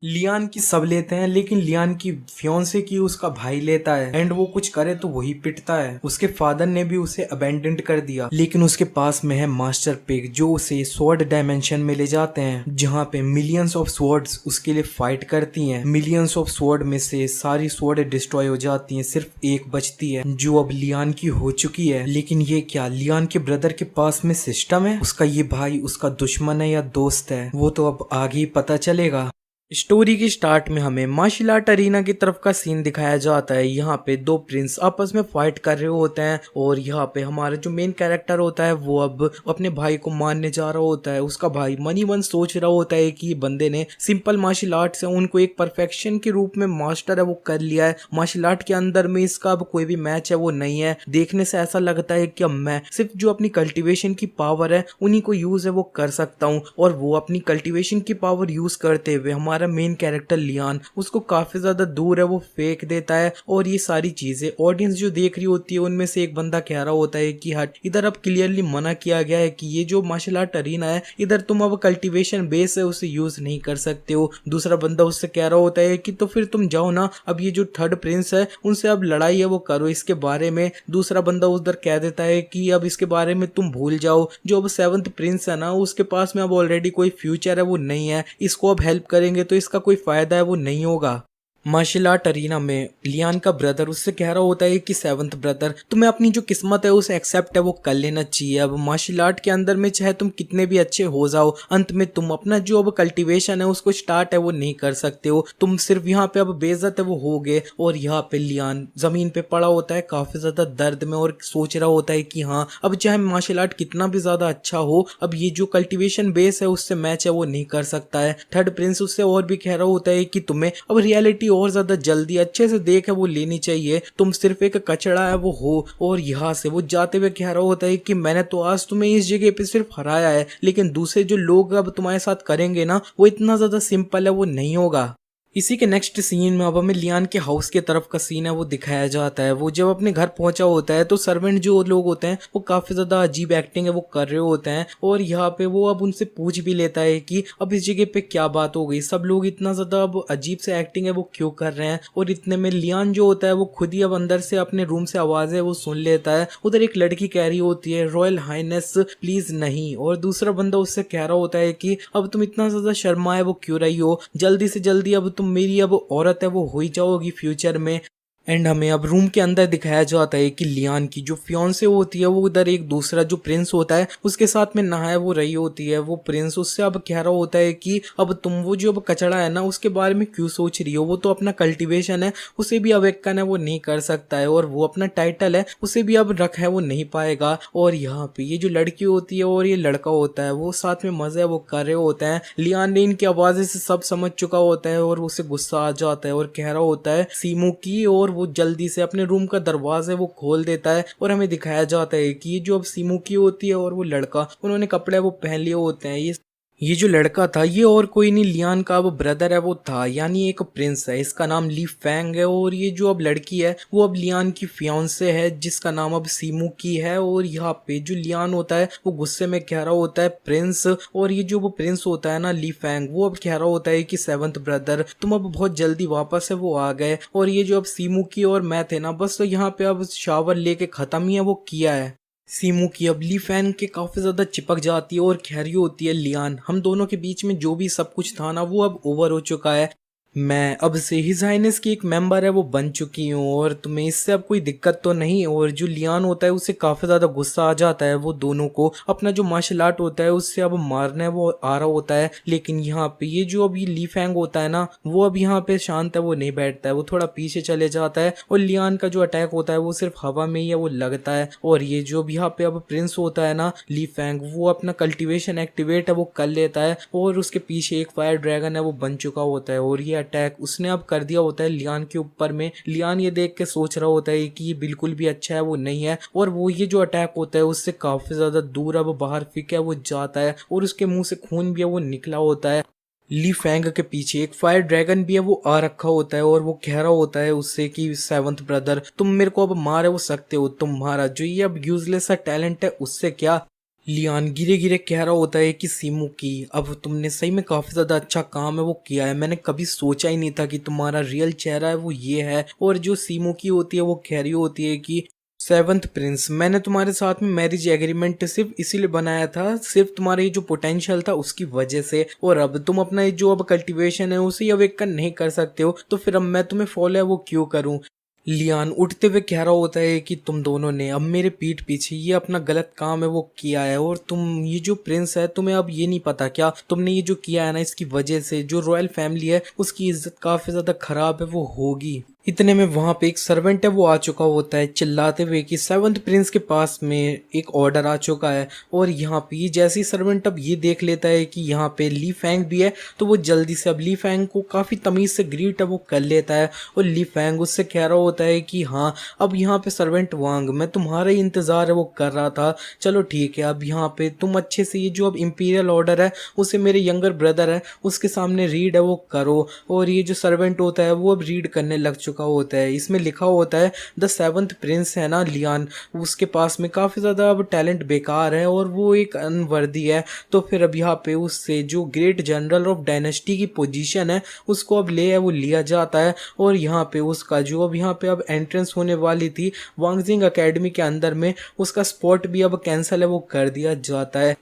Lian की सब लेते हैं लेकिन लियान की फियोंसे की उसका भाई लेता है एंड वो कुछ करे तो वही पिटता है। उसके फादर ने भी उसे अबेंडेंट कर दिया लेकिन उसके पास में है मास्टर पिग जो उसे स्वॉर्ड डायमेंशन में ले जाते हैं जहाँ पे मिलियंस ऑफ स्वॉर्ड्स उसके लिए फाइट करती हैं। मिलियंस ऑफ स्वॉर्ड में से सारी स्वॉर्ड डिस्ट्रॉय हो जाती हैं, सिर्फ एक बचती है जो अब लियान की हो चुकी है। लेकिन ये क्या लियान के ब्रदर के पास में सिस्टम है? उसका ये भाई उसका दुश्मन है या दोस्त है वो तो अब आगे ही पता चलेगा। स्टोरी की स्टार्ट में हमें मार्शल आर्ट अरीना की तरफ का सीन दिखाया जाता है। यहाँ पे दो प्रिंस आपस में फाइट कर रहे होते हैं और यहाँ पे हमारा जो मेन कैरेक्टर होता है वो अब अपने भाई को मारने जा रहा होता है। उसका भाई मनी मन सोच रहा होता है कि बंदे ने सिंपल मार्शल आर्ट से उनको एक परफेक्शन के रूप में मास्टर है वो कर लिया है। मार्शल आर्ट के अंदर में इसका अब कोई भी मैच है वो नहीं है। देखने से ऐसा लगता है कि अब मैं सिर्फ जो अपनी कल्टीवेशन की पावर है उन्हीं को यूज है वो कर सकता हूँ। और वो अपनी कल्टीवेशन की पावर यूज करते हुए हमारा मेन कैरेक्टर लियान उसको काफी ज्यादा दूर है वो फेंक देता है। और ये सारी चीजें ऑडियंस जो देख रही होती है उनमें से एक बंदा कह रहा होता है कि हट, इधर अब क्लियरली मना किया गया है कि ये जो मार्शल आर्ट अरीना है इधर तुम अब कल्टीवेशन बेस है उसे यूज नहीं कर सकते हो। दूसरा बंदा उससे कह रहा होता है कि तो फिर तुम जाओ ना, अब ये जो थर्ड प्रिंस है उनसे अब लड़ाई है वो करो इसके बारे में। दूसरा बंदा उधर कह देता है कि अब इसके बारे में तुम भूल जाओ, जो अब सेवंथ प्रिंस है ना उसके पास में अब ऑलरेडी कोई फ्यूचर है वो नहीं है, इसको अब हेल्प करेंगे तो इसका कोई फायदा है वो नहीं होगा। मार्शल आर्ट अरीना में लियान का ब्रदर उससे कह रहा होता है कि सेवंथ ब्रदर तुम्हें अपनी जो किस्मत है उसे एक्सेप्ट है वो कर लेना चाहिए। अब मार्शल आर्ट के अंदर में चाहे तुम कितने भी अच्छे हो जाओ अंत में तुम अपना जो अब कल्टीवेशन है उसको स्टार्ट है वो नहीं कर सकते हो, तुम सिर्फ यहाँ पे अब बेइज्जत है वो हो गए। और यहाँ पे लियान जमीन पे पड़ा होता है काफी ज्यादा दर्द में और सोच रहा होता है कि हाँ अब चाहे मार्शल आर्ट कितना भी ज्यादा अच्छा हो अब ये जो कल्टीवेशन बेस है उससे मैच है वो नहीं कर सकता है। थर्ड प्रिंस उससे और भी कह रहा होता है कि तुम्हें अब रियलिटी और ज्यादा जल्दी अच्छे से देख है वो लेनी चाहिए, तुम सिर्फ एक कचड़ा है वो हो। और यहाँ से वो जाते हुए कह रहा होता है कि मैंने तो आज तुम्हें इस जगह पे सिर्फ हराया है लेकिन दूसरे जो लोग अब तुम्हारे साथ करेंगे ना वो इतना ज्यादा सिंपल है वो नहीं होगा। इसी के नेक्स्ट सीन में अब हमें लियान के हाउस के तरफ का सीन है वो दिखाया जाता है। वो जब अपने घर पहुंचा होता है तो सर्वेंट जो लोग होते हैं वो काफी ज्यादा अजीब एक्टिंग है वो कर रहे होते हैं। और यहाँ पे वो अब उनसे पूछ भी लेता है कि अब इस जगह पे क्या बात हो गई, सब लोग इतना ज्यादा अब अजीब से एक्टिंग है वो क्यों कर रहे हैं। और इतने में लियान जो होता है वो खुद ही अब अंदर से अपने रूम से आवाजें वो सुन लेता है। उधर एक लड़की कह रही होती है रॉयल हाइनेस प्लीज नहीं। और दूसरा बंदा उससे कह रहा होता है कि अब तुम इतना ज्यादा शर्माए वो क्यों रही हो, जल्दी से जल्दी अब तुम मेरी अब औरत है वो हो ही जाओगी फ्यूचर में। एंड हमें अब रूम के अंदर दिखाया जाता है कि लियान की जो फियोंसे होती है वो उधर एक दूसरा जो प्रिंस होता है उसके साथ में नहाए वो रही होती है। वो प्रिंस उससे अब कह रहा होता है कि अब तुम वो जो अब कचड़ा है ना उसके बारे में क्यों सोच रही हो, वो तो अपना कल्टीवेशन है उसे भी अब अवेक्कन है वो नहीं कर सकता है और वो अपना टाइटल है उसे भी अब रख है वो नहीं पाएगा। और यहाँ पे ये जो लड़की होती है और ये लड़का होता है वो साथ में मजे वो कर रहे होते हैं। लियान ने इनकी आवाजें से सब समझ चुका होता है और उसे गुस्सा आ जाता है और कह रहा होता है सीमू की। और वो जल्दी से अपने रूम का दरवाजा वो खोल देता है और हमें दिखाया जाता है कि ये जो अब सीमू की होती है और वो लड़का उन्होंने कपड़े वो पहन लिए होते हैं। ये जो लड़का था ये और कोई नहीं लियान का अब ब्रदर है वो था, यानी एक प्रिंस है, इसका नाम ली फैंग है। और ये जो अब लड़की है वो अब लियान की फियांसे है जिसका नाम अब सीमू की है। और यहाँ पे जो लियान होता है वो गुस्से में कह रहा होता है प्रिंस। और ये जो वो प्रिंस होता है ना ली फैंग वो अब कह रहा होता है कि सेवंथ ब्रदर तुम अब बहुत जल्दी वापस है वो आ गए। और ये जो अब सीमू की और मैं थे ना बस तो यहाँ पे अब शावर लेके खत्म ही है वो किया है। सीमू की अब ली फैन के काफी ज्यादा चिपक जाती है और कह रही होती है लियान हम दोनों के बीच में जो भी सब कुछ था ना वो अब ओवर हो चुका है, मैं अब से हिज हाइनेस की एक मेंबर है वो बन चुकी हूँ और तुम्हें इससे अब कोई दिक्कत तो नहीं। और जो लियान होता है उसे काफी ज्यादा गुस्सा आ जाता है, वो दोनों को अपना जो मार्शल आर्ट होता है उससे अब मारने वो आ रहा होता है। लेकिन यहाँ पे ये जो अभी ली फैंग होता है ना वो अब यहाँ पे शांत है वो नहीं बैठता है, वो थोड़ा पीछे चले जाता है और लियान का जो अटैक होता है वो सिर्फ हवा में ही है वो लगता है। और ये जो भी यहाँ पे अब प्रिंस होता है ना ली फैंग वो अपना कल्टीवेशन एक्टिवेट है वो कर लेता है और उसके पीछे एक फायर ड्रैगन है वो बन चुका होता है और ये अटैक उसने अब कर दिया होता है लियान के ऊपर में। लियान ये देख के सोच रहा होता है कि ये बिल्कुल भी अच्छा है वो नहीं है और वो ये जो अटैक होता है उससे काफी ज्यादा दूर अब बाहर फेंक है वो जाता है और उसके मुंह से खून भी है वो निकला होता है। ली फैंग के पीछे एक फायर ड्रैगन भी है वो आ रखा होता है और वो कह रहा होता है उससे कि सेवंथ ब्रदर तुम मेरे को अब मार वो सकते हो, तुम्हारा जो ये अब यूजलेस सा टैलेंट है उससे क्या। लियान गिरे गिरे कह रहा होता है कि सीमू की अब तुमने सही में काफी ज्यादा अच्छा काम है वो किया है। मैंने कभी सोचा ही नहीं था कि तुम्हारा रियल चेहरा है वो ये है। और जो सीमू की होती है वो कह रही होती है कि सेवंथ प्रिंस, मैंने तुम्हारे साथ में मैरिज एग्रीमेंट सिर्फ इसीलिए बनाया था, सिर्फ तुम्हारे ये जो पोटेंशियल था उसकी वजह से। और अब तुम अपना ये जो अब कल्टीवेशन है उसे अवेकन नहीं कर सकते हो, तो फिर अब मैं तुम्हें फॉलो है वो क्यों करूं। लियान उठते हुए कह रहा होता है कि तुम दोनों ने अब मेरे पीठ पीछे ये अपना गलत काम है वो किया है, और तुम ये जो प्रिंस है तुम्हें अब ये नहीं पता क्या तुमने ये जो किया है ना, इसकी वजह से जो रॉयल फैमिली है उसकी इज्जत काफी ज्यादा खराब है वो होगी। इतने में वहां पे एक सर्वेंट है वो आ चुका होता है चिल्लाते हुए कि सेवंथ प्रिंस के पास में एक ऑर्डर आ चुका है। और यहाँ पे ये जैसे ही सर्वेंट अब ये देख लेता है कि यहाँ पे ली फैंग भी है, तो वो जल्दी से अब ली फैंग को काफी तमीज से ग्रीट है वो कर लेता है। और ली फैंग उससे कह रहा होता है कि हाँ अब यहाँ पे सर्वेंट वांग, मैं तुम्हारा ही इंतजार है वो कर रहा था, चलो ठीक है अब यहाँ पे तुम अच्छे से ये जो अब इंपीरियल ऑर्डर है उसे मेरे यंगर ब्रदर है उसके सामने रीड है वो करो। और ये जो सर्वेंट होता है वो अब रीड करने लग चुका होता है। इसमें लिखा होता है द सेवंथ प्रिंस है ना लियान, उसके पास में काफी ज्यादा अब टैलेंट बेकार है और वो एक अनवर्दी है। तो फिर अब यहाँ पे उससे जो ग्रेट जनरल ऑफ डायनेस्टी की पोजीशन है उसको अब ले है वो लिया जाता है। और यहाँ पे उसका जो अब यहाँ पे अब एंट्रेंस होने वाली थी वांगजिंग एकेडमी के अंदर में, उसका स्पॉट भी अब कैंसिल है वो कर दिया जाता है।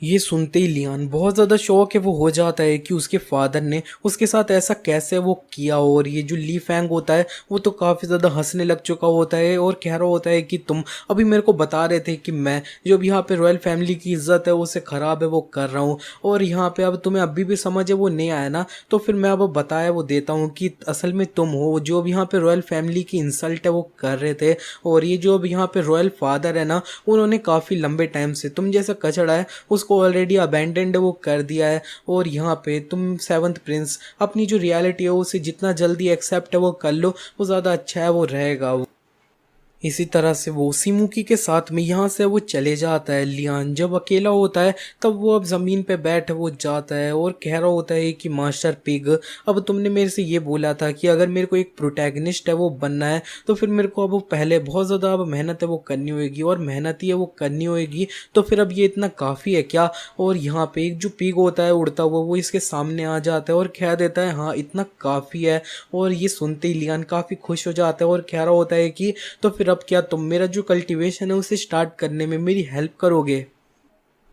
ये सुनते ही लियान बहुत ज़्यादा शौक है वो हो जाता है कि उसके फादर ने उसके साथ ऐसा कैसे वो किया। और ये जो ली फैंग होता है वो तो काफ़ी ज़्यादा हंसने लग चुका होता है और कह रहा होता है कि तुम अभी मेरे को बता रहे थे कि मैं जो अब यहाँ पे रॉयल फैमिली की इज्जत है उसे ख़राब है वो कर रहा हूँ, और यहाँ पे अब तुम्हें अभी भी समझ है वो नहीं आया ना, तो फिर मैं अब बताया वो देता हूँ कि असल में तुम हो जो अब यहाँ पे रॉयल फैमिली की इंसल्ट है वो कर रहे थे। और ये जो अब यहाँ पे रॉयल फादर है ना उन्होंने काफ़ी लंबे टाइम से तुम जैसा कचड़ा है उसको ऑलरेडी अबैंडेंड वो कर दिया है। और यहाँ पे तुम सेवंथ प्रिंस अपनी जो रियलिटी है उसे जितना जल्दी एक्सेप्ट है वो कर लो वो ज़्यादा अच्छा है वो रहेगा। इसी तरह से वो सीमुकी के साथ में यहाँ से वो चले जाता है। लियान जब अकेला होता है तब वो अब ज़मीन पे बैठ वो जाता है और कह रहा होता है कि मास्टर पिग, अब तुमने मेरे से ये बोला था कि अगर मेरे को एक प्रोटैगनिस्ट है वो बनना है तो फिर मेरे को अब पहले बहुत ज़्यादा अब मेहनत है वो करनी होगी, और मेहनत ही है वो करनी होगी, तो फिर अब ये इतना काफ़ी है क्या। और यहाँ पे एक जो पिग होता है उड़ता हुआ वो इसके सामने आ जाता है और कह देता है हाँ इतना काफ़ी है। और ये सुनते ही लियान काफ़ी खुश हो जाता है और कह रहा होता है कि तो फिर अब क्या तुम मेरा जो कल्टीवेशन है उसे स्टार्ट करने में मेरी हेल्प करोगे।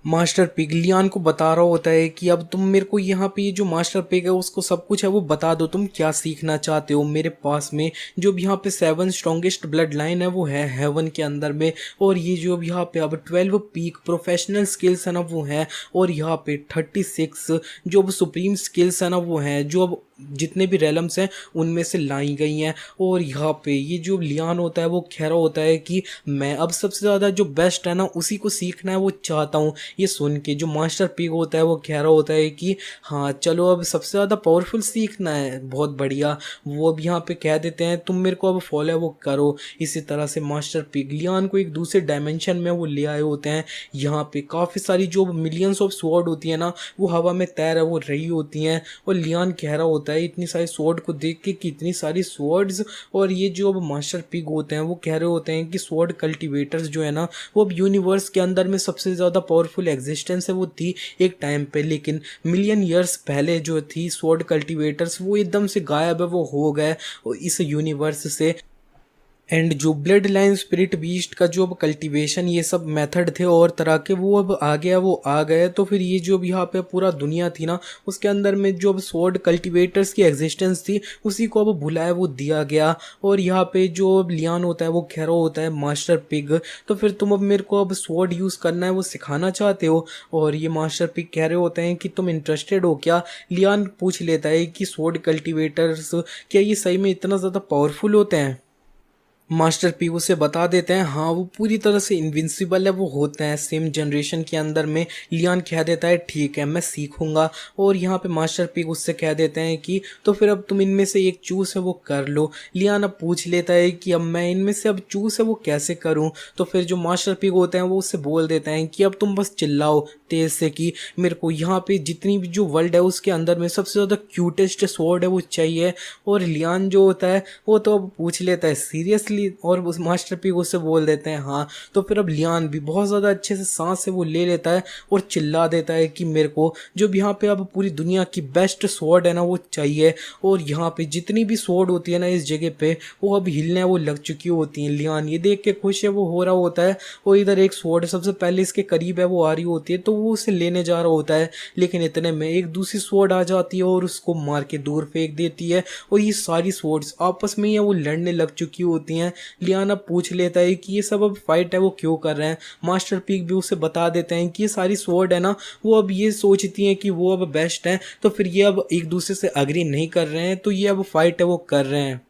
मास्टर पिग लियान को बता रहा होता है कि अब तुम मेरे को यहाँ पे ये जो मास्टर पिग है उसको सब कुछ है वो बता दो, तुम क्या सीखना चाहते हो। मेरे पास में जो भी यहाँ पे 7 स्ट्रॉन्गेस्ट ब्लड लाइन है वो है हेवन के अंदर में, और ये जो भी यहाँ पे अब 12 पीक प्रोफेशनल स्किल्स है ना वो है, और यहाँ पे 36 जो अब सुप्रीम स्किल्स है ना वो है जो अब जितने भी रेलम्स हैं उनमें से लाई गई हैं। और यहाँ पे ये जो लियान होता है वो कह रहा होता है कि मैं अब सबसे ज़्यादा जो बेस्ट है ना उसी को सीखना है वो चाहता हूँ। ये सुन के जो मास्टर पिग होता है वो कह रहा होता है कि हाँ चलो अब सबसे ज़्यादा पावरफुल सीखना है, बहुत बढ़िया। वो अब यहाँ पे कह देते हैं तुम मेरे को अब फॉलो है वो करो। इसी तरह से मास्टर पिग लियान को एक दूसरे डायमेंशन में वो ले आए होते हैं। यहाँ पे काफ़ी सारी जो मिलियंस ऑफ स्वॉर्ड होती है ना वो हवा में तैर वो रही होती हैं। और लियान कह रहा होता है इतनी सारी स्वॉर्ड को देख के कि इतनी सारी स्वॉर्ड्स, और ये जो अब मास्टर पिग होते हैं वो कह रहे होते हैं कि स्वॉर्ड कल्टीवेटर्स जो है ना वो अब यूनिवर्स के अंदर में सबसे ज़्यादा पावरफुल एग्जिस्टेंस है वो थी एक टाइम पे, लेकिन मिलियन ईयर्स पहले जो थी स्वॉर्ड कल्टीवेटर्स वो एकदम से गायब है वो हो गए इस यूनिवर्स से। एंड जो ब्लड लाइन स्पिरिट बीस्ट का जो अब कल्टीवेशन ये सब मेथड थे और तरह के वो अब आ गया वो आ गए, तो फिर ये जो भी यहाँ पे पूरा दुनिया थी ना उसके अंदर में जो अब स्वॉर्ड कल्टीवेटर्स की एग्जिस्टेंस थी उसी को अब भुलाया वो दिया गया। और यहाँ पे जो अब लियान होता है वो कह रहा होता है मास्टर पिग, तो फिर तुम अब मेरे को अब स्वॉर्ड यूज़ करना है वो सिखाना चाहते हो। और ये मास्टर पिग कह रहे होते हैं कि तुम इंटरेस्टेड हो क्या। लियान पूछ लेता है कि स्वॉर्ड कल्टीवेटर्स क्या ये सही में इतना ज़्यादा पावरफुल होते हैं। मास्टर पी उसे बता देते हैं हाँ वो पूरी तरह से इनविंसिबल है वो होते हैं सेम जनरेशन के अंदर में। लियान कह देता है ठीक है मैं सीखूंगा। और यहाँ पे मास्टर पी उससे कह देते हैं कि तो फिर अब तुम इनमें से एक चूज है वो कर लो। लियान अब पूछ लेता है कि अब मैं इनमें से अब चूज है वो कैसे करूँ। तो फिर जो मास्टर पी होते हैं वो उससे बोल देते हैं कि अब तुम बस चिल्लाओ तेज से कि मेरे को यहाँ पे जितनी भी जो वर्ल्ड है उसके अंदर में सबसे ज़्यादा क्यूटेस्ट स्वॉर्ड है वो चाहिए। और लियान जो होता है वो तो अब पूछ लेता है सीरियसली ली और उस मास्टर पीक उससे बोल देते हैं हाँ। तो फिर अब लियान भी बहुत ज़्यादा अच्छे से सांस से वो ले लेता है और चिल्ला देता है कि मेरे को जो यहाँ पे अब पूरी दुनिया की बेस्ट स्वॉर्ड है ना वो चाहिए। और यहाँ पे जितनी भी स्वॉर्ड होती है ना इस जगह पे वो अब हिलने वो लग चुकी होती हैं। लियान ये देख के खुश है वो हो रहा होता है और इधर एक स्वॉर्ड सबसे पहले इसके करीब है वो आ रही होती है तो वो उसे लेने जा रहा होता है, लेकिन इतने में एक दूसरी स्वॉर्ड आ जाती है और उसको मार के दूर फेंक देती है। और ये सारी स्वॉर्ड्स आपस में ही वो लड़ने लग चुकी होती हैं। लियान अब पूछ लेता है कि ये सब अब फाइट है वो क्यों कर रहे हैं। मास्टर पीक भी उसे बता देते हैं कि ये सारी स्वॉर्ड है ना वो अब ये सोचती हैं कि वो अब बेस्ट हैं, तो फिर ये अब एक दूसरे से अग्री नहीं कर रहे हैं तो ये अब फाइट है वो कर रहे हैं।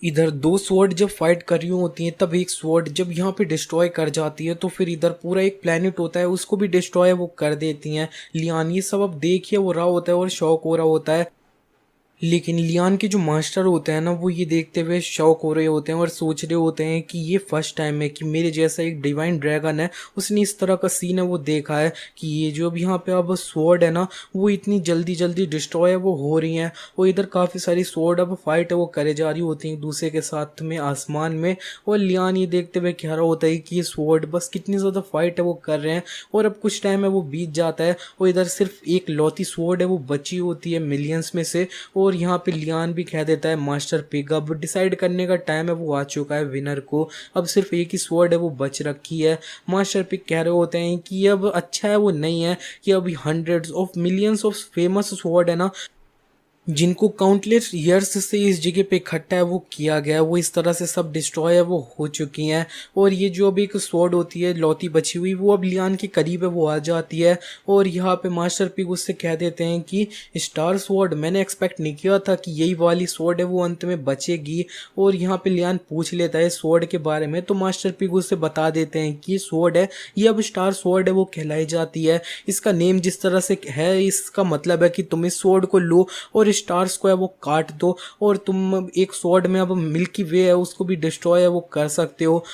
इधर दो स्वॉर्ड जब फाइट कर रही होती हैं तब एक स्वॉर्ड जब यहाँ पे डिस्ट्रॉय कर जाती है तो फिर इधर पूरा एक प्लेनेट होता है उसको भी डिस्ट्रॉय वो कर देती हैं। लियान ये सब अब देखिए वो रहा होता है और शौक हो रहा होता है, लेकिन लियान के जो मास्टर होते हैं ना वो ये देखते हुए शौक हो रहे होते हैं और सोच रहे होते हैं कि ये फर्स्ट टाइम है कि मेरे जैसा एक डिवाइन ड्रैगन है उसने इस तरह का सीन है वो देखा है कि ये जो अब यहाँ पे अब स्वॉर्ड है ना वो इतनी जल्दी जल्दी डिस्ट्रॉय है वो हो रही हैं। और इधर काफ़ी सारी स्वॉर्ड अब फाइट है वो करे जा रही होती हैं एक दूसरे के साथ में आसमान में। और लियान ये देखते हुए कह रहा होता है कि ये स्वॉर्ड बस कितनी ज़्यादा फाइट है वो कर रहे हैं। और अब कुछ टाइम है वो बीत जाता है और इधर सिर्फ एक लौती स्वॉर्ड है वो बची होती है मिलियंस में से। और यहाँ पे लियान भी कह देता है मास्टर पिग अब डिसाइड करने का टाइम है वो आ चुका है विनर को, अब सिर्फ एक ही स्वॉर्ड है वो बच रखी है। मास्टर पिग कह रहे होते हैं कि अब अच्छा है वो नहीं है कि अभी hundreds of millions of famous sword है ना जिनको काउंटलेस ईयर्स से इस जगह पे इकट्ठा है वो किया गया है वो इस तरह से सब डिस्ट्रॉय है वो हो चुकी हैं। और ये जो अब एक स्वॉर्ड होती है लौती बची हुई वो अब लियान के करीब है वो आ जाती है। और यहाँ पे मास्टर पिग उससे कह देते हैं कि स्टार स्वॉर्ड मैंने एक्सपेक्ट नहीं किया था कि यही वाली स्वॉर्ड है वो अंत में बचेगी। और यहाँ पे लियान पूछ लेता है स्वॉर्ड के बारे में तो मास्टर पिग उससे बता देते हैं कि ये स्वॉर्ड है ये अब स्टार स्वॉर्ड है वो कहलाई जाती है। इसका नेम जिस तरह से है इसका मतलब है कि तुम इस स्वॉर्ड को लो और स्टार्स को है वो काट दो और तुम एक स्वॉर्ड में अब मिल्की वे है उसको भी डिस्ट्रॉय है वो कर सकते हो।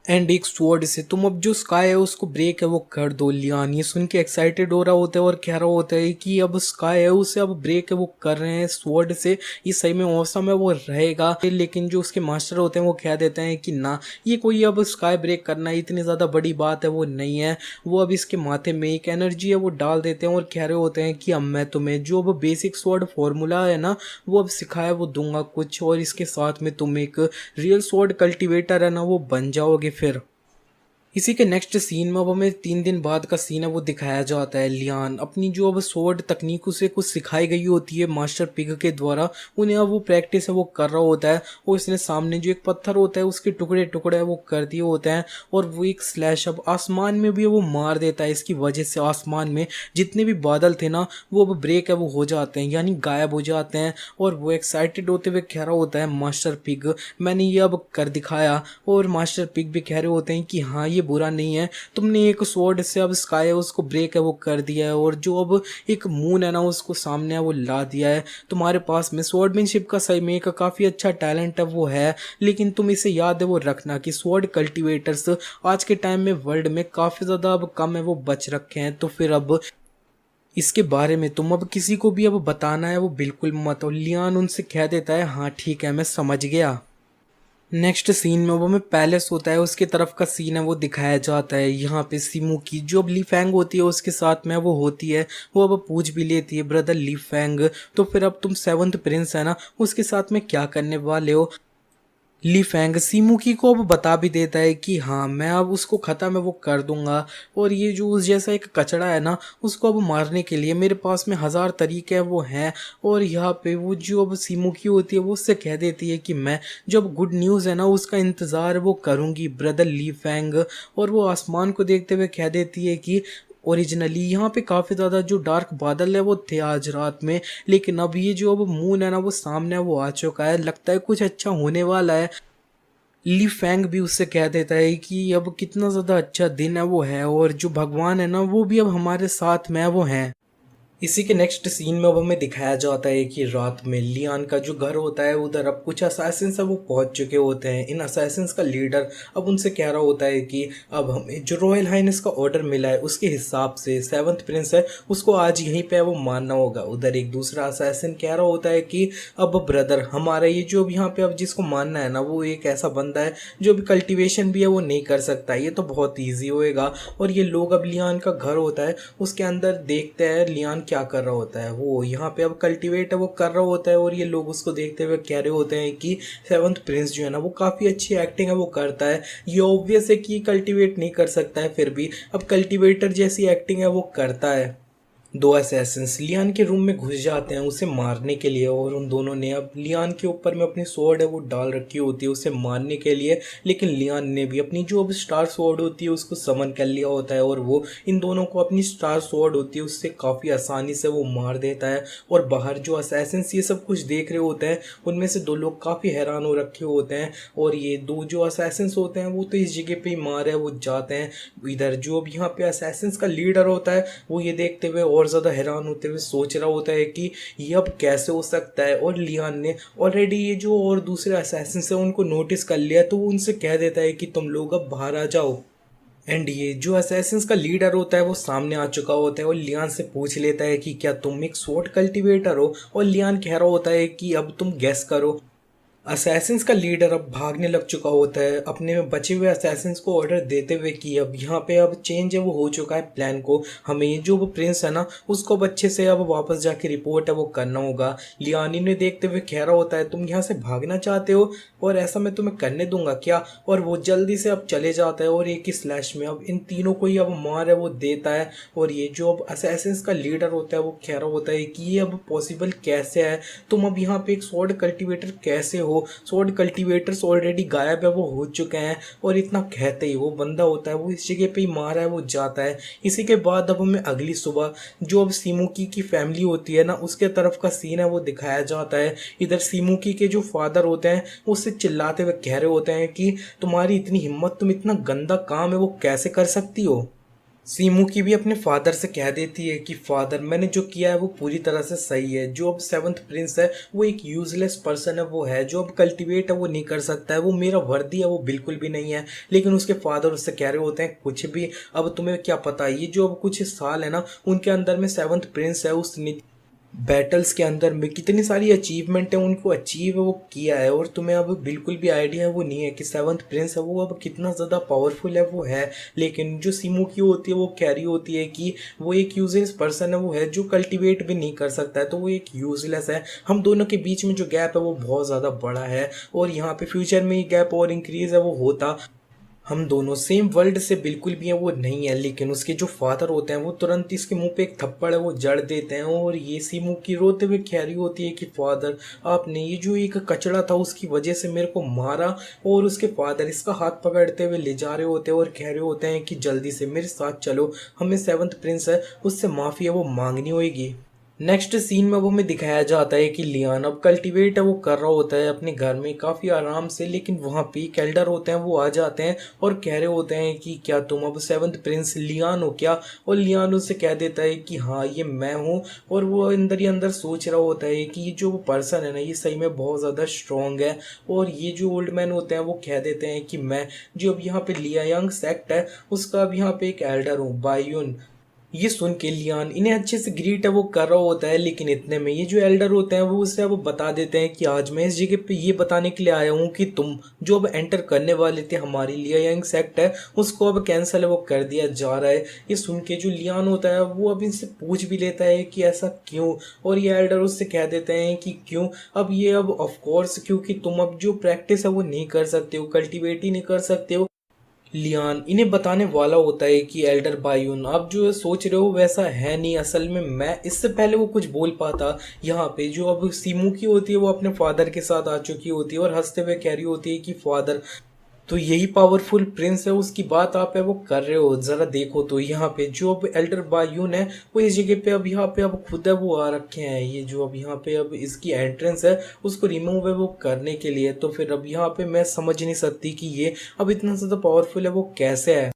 एंड एक स्वॉर्ड से तुम अब जो स्काई है उसको ब्रेक है वो कर दो। लियान ये सुन के एक्साइटेड हो रहा होता है और कह रहा होता है कि अब स्काई है उसे अब ब्रेक है वो कर रहे हैं स्वॉर्ड से, ये सही में औसम है वो रहेगा। लेकिन जो उसके मास्टर होते हैं वो कह देते हैं कि ना ये कोई अब स्काई ब्रेक करना इतनी ज़्यादा बड़ी बात है वो नहीं है। वो अब इसके माथे में एक एनर्जी है वो डाल देते हैं और कह रहे होते हैं कि अब मैं तुम्हें जो अब बेसिक स्वॉर्ड फॉर्मूला है ना वो अब सिखाया वो दूंगा कुछ, और इसके साथ में तुम एक रियल स्वॉर्ड कल्टिवेटर है ना वो बन जाओगे। फिर इसी के नेक्स्ट सीन में अब हमें 3 दिन बाद का सीन है वो दिखाया जाता है। लियान अपनी जो अब स्वॉर्ड तकनीक उसे कुछ सिखाई गई होती है मास्टर पिग के द्वारा, उन्हें अब वो प्रैक्टिस है वो कर रहा होता है और इसने सामने जो एक पत्थर होता है उसके टुकड़े टुकड़े वो कर दिए होते हैं और वो एक स्लैश अब आसमान में भी वो मार देता है। इसकी वजह से आसमान में जितने भी बादल थे ना वो अब ब्रेक है वो हो जाते हैं यानी गायब हो जाते हैं। और वो एक्साइटेड होते हुए कह रहा होता है मास्टर पिग मैंने ये अब कर दिखाया। और मास्टर पिग भी कह रहे होते हैं कि हाँ ये बुरा नहीं है, तुमने एक स्वॉर्ड से अब स्काई है उसको ब्रेक है वो कर दिया है और जो अब एक मून है ना उसको सामने है वो ला दिया है। तुम्हारे पास में स्वॉर्डमैनशिप का सही में एक काफ़ी अच्छा टैलेंट है वो है, लेकिन तुम इसे याद है वो रखना कि स्वॉर्ड कल्टिवेटर्स आज के टाइम में वर्ल्ड में काफ़ी ज़्यादा अब कम है वो बच रखे हैं। तो फिर अब इसके बारे में तुम अब किसी को भी अब बताना है वो बिल्कुल मत। और लियान उनसे कह देता है हाँ ठीक है मैं समझ गया। नेक्स्ट सीन में वो हमें पैलेस होता है उसके तरफ का सीन है वो दिखाया जाता है। यहाँ पे सिमू की जो अब ली फैंग होती है उसके साथ में वो होती है, वो अब पूछ भी लेती है ब्रदर ली फैंग तो फिर अब तुम 7th प्रिंस है ना उसके साथ में क्या करने वाले हो। ली फैंग सीमुकी को अब बता भी देता है कि हाँ मैं अब उसको खत्म है वो कर दूंगा और ये जो उस जैसा एक कचड़ा है ना उसको अब मारने के लिए मेरे पास में 1000 तरीके हैं वो हैं। और यहाँ पे वो जो अब सीमुकी होती है वो उससे कह देती है कि मैं जो अब गुड न्यूज़ है ना उसका इंतज़ार वो करूँगी ब्रदर ली फैंग। और वो आसमान को देखते हुए कह देती है कि ओरिजिनली यहाँ पे काफ़ी ज़्यादा जो डार्क बादल है वो थे आज रात में, लेकिन अब ये जो अब मून है ना वो सामने वो आ चुका है, लगता है कुछ अच्छा होने वाला है। ली फैंग भी उससे कह देता है कि अब कितना ज़्यादा अच्छा दिन है वो है और जो भगवान है ना वो भी अब हमारे साथ में वो हैं। इसी के नेक्स्ट सीन में अब हमें दिखाया जाता है कि रात में लियान का जो घर होता है उधर अब कुछ असैसिन्स है वो पहुंच चुके होते हैं। इन असैसिन्स का लीडर अब उनसे कह रहा होता है कि अब हमें जो रॉयल हाइनेस का ऑर्डर मिला है उसके हिसाब से सेवंथ प्रिंस है उसको आज यहीं पे वो मारना होगा। उधर एक दूसरा असैसिन कह रहा होता है कि अब ब्रदर हमारा ये जो अब यहाँ पे अब जिसको मानना है ना वो एक ऐसा बंदा है जो भी कल्टीवेशन भी है वो नहीं कर सकता, ये तो बहुत ईजी होएगा। और ये लोग अब लियान का घर होता है उसके अंदर देखते हैं लियान क्या कर रहा होता है, वो यहाँ पे अब कल्टीवेट है वो कर रहा होता है और ये लोग उसको देखते हुए कह रहे होते हैं कि सेवंथ प्रिंस जो है ना वो काफ़ी अच्छी एक्टिंग है वो करता है। ये ऑब्वियस है कि कल्टीवेट नहीं कर सकता है फिर भी अब कल्टीवेटर जैसी एक्टिंग है वो करता है। दो असैसिन्स लियान के रूम में घुस जाते हैं उसे मारने के लिए और उन दोनों ने अब लियान के ऊपर में अपनी स्वॉर्ड है वो डाल रखी होती है उसे मारने के लिए, लेकिन लियान ने भी अपनी जो अब स्टार स्वॉर्ड होती है उसको समन कर लिया होता है और वो इन दोनों को अपनी स्टार स्वॉर्ड होती है उससे काफ़ी आसानी से वो मार देता है। और बाहर जो असैसिन्स ये सब कुछ देख रहे होते हैं उनमें से दो लोग काफ़ी हैरान हो रखे होते हैं और ये दो जो असैसिन्स होते हैं वो तो इस जगह पे ही मार है वो जाते हैं। इधर जो अब यहाँ पे असैसिन्स का लीडर होता है वो ये देखते हुए और ज़्यादा हैरान होते हुए सोच रहा होता है कि ये अब कैसे हो सकता है। और लियान ने ऑलरेडी ये जो और दूसरे असैसिन्स हैं उनको नोटिस कर लिया तो वो उनसे कह देता है कि तुम लोग अब बाहर आ जाओ। एंड ये जो असैसिन्स का लीडर होता है वो सामने आ चुका होता है और लियान से पूछ लेता है कि क्या तुम एक स्वॉर्ड कल्टीवेटर हो, और लियान कह रहा होता है कि अब तुम गेस करो। असैसिन्स का लीडर अब भागने लग चुका होता है अपने में बचे हुए असैसिन्स को ऑर्डर देते हुए कि अब यहाँ पे अब चेंज है वो हो चुका है प्लान को, हमें ये जो वो प्रिंस है ना उसको अब अच्छे से अब वापस जाके रिपोर्ट है वो करना होगा। लियानी ने देखते हुए कह रहा होता है तुम यहाँ से भागना चाहते हो और ऐसा मैं तुम्हें करने दूंगा क्या, और वो जल्दी से अब चले जाता है और एक ही स्लैश में अब इन तीनों को ही अब मार है वो देता है। और ये जो अब असैसिन्स का लीडर होता है वो कह रहा होता है कि ये अब पॉसिबल कैसे है, तुम अब यहाँ पे एक स्वॉर्ड कल्टीवेटर कैसे हो, स्वॉर्ड कल्टीवेटर्स ऑलरेडी गायब है वो हो चुके हैं। और इतना कहते ही वो बंदा होता है वो इस जगह पे ही मारा है वो जाता है। इसी के बाद अब हमें अगली सुबह जो अब सीमुकी की फैमिली होती है ना उसके तरफ का सीन है वो दिखाया जाता है। इधर सीमुकी के जो फादर होते हैं वो उससे चिल्लाते हुए कह रहे होते हैं कि तुम्हारी इतनी हिम्मत, तुम इतना गंदा काम है वो कैसे कर सकती हो। सीमुकी भी अपने फादर से कह देती है कि फादर मैंने जो किया है वो पूरी तरह से सही है, जो अब सेवंथ प्रिंस है वो एक यूजलेस पर्सन है, वो है जो अब कल्टीवेट है वो नहीं कर सकता है, वो मेरा वर्दी है वो बिल्कुल भी नहीं है। लेकिन उसके फादर उससे कह रहे होते हैं कुछ भी, अब तुम्हें क्या पता, ये जो अब कुछ साल है ना उनके अंदर में सेवंथ प्रिंस है उसने बैटल्स के अंदर में कितनी सारी अचीवमेंट है उनको अचीव वो किया है, और तुम्हें अब बिल्कुल भी आइडिया वो नहीं है कि सेवंथ प्रिंस है वो अब कितना ज़्यादा पावरफुल है वो है। लेकिन जो सीमुकी होती है वो कह रही होती है कि वो एक यूजलेस पर्सन है, वो है जो कल्टीवेट भी नहीं कर सकता है, तो वो एक यूजलेस है। हम दोनों के बीच में जो गैप है वो बहुत ज़्यादा बड़ा है और यहाँ पे फ्यूचर में ये गैप और इंक्रीज है वो होता, हम दोनों सेम वर्ल्ड से बिल्कुल भी हैं वो नहीं है। लेकिन उसके जो फादर होते हैं वो तुरंत इसके मुंह पे एक थप्पड़ है वो जड़ देते हैं और ये सी मुंह की रोते हुए कह रही होती है कि फादर आपने ये जो एक कचड़ा था उसकी वजह से मेरे को मारा। और उसके फादर इसका हाथ पकड़ते हुए ले जा रहे होते हैं और कह रहे होते हैं कि जल्दी से मेरे साथ चलो, हमें सेवंथ प्रिंस है उससे माफ़ी है वो मांगनी होगी। नेक्स्ट सीन में वो हमें दिखाया जाता है कि लियान अब कल्टीवेट है वो कर रहा होता है अपने घर में काफ़ी आराम से, लेकिन वहाँ पे एक एल्डर होते हैं वो आ जाते हैं और कह रहे होते हैं कि क्या तुम अब सेवंथ प्रिंस लियान हो क्या। और लियान उससे कह देता है कि हाँ ये मैं हूँ। और वो अंदर ही अंदर सोच रहा होता है कि ये जो पर्सन है ना ये सही में बहुत ज़्यादा स्ट्रॉन्ग है। और ये जो ओल्ड मैन होते हैं वो कह देते हैं कि मैं जो अब यहाँ पे लिया यंग सेक्ट है उसका अब यहाँ पे एक एल्डर हूँ बायून। ये सुन के लियान इन्हें अच्छे से ग्रीट है वो कर रहा होता है, लेकिन इतने में ये जो एल्डर होते हैं वो उसे अब बता देते हैं कि आज मैं इस जगह पे ये बताने के लिए आया हूँ कि तुम जो अब एंटर करने वाले थे हमारी लियांग सेक्ट है उसको अब कैंसिल है वो कर दिया जा रहा है। ये सुन के जो लियान होता है वो अब इनसे पूछ भी लेता है कि ऐसा क्यों, और ये एल्डर उससे कह देते हैं कि क्यों, अब ये अब ऑफकोर्स क्योंकि तुम अब जो प्रैक्टिस है वो नहीं कर सकते हो, कल्टिवेट ही नहीं कर सकते हो। लियान इन्हें बताने वाला होता है कि एल्डर बायून आप जो सोच रहे हो वैसा है नहीं, असल में मैं इससे पहले वो कुछ बोल पाता। यहाँ पे जो अब सीमू की होती है वो अपने फादर के साथ आ चुकी होती है और हंसते हुए कह रही होती है कि फादर तो यही पावरफुल प्रिंस है उसकी बात आप है वो कर रहे हो, जरा देखो तो यहाँ पे जो अब एल्डर बायून है वो इस जगह पे अब यहाँ पे अब खुद है वो आ रखे हैं। ये जो अब यहाँ पे अब इसकी एंट्रेंस है उसको रिमूव है वो करने के लिए, तो फिर अब यहाँ पे मैं समझ नहीं सकती कि ये अब इतना ज़्यादा पावरफुल है वो कैसे है।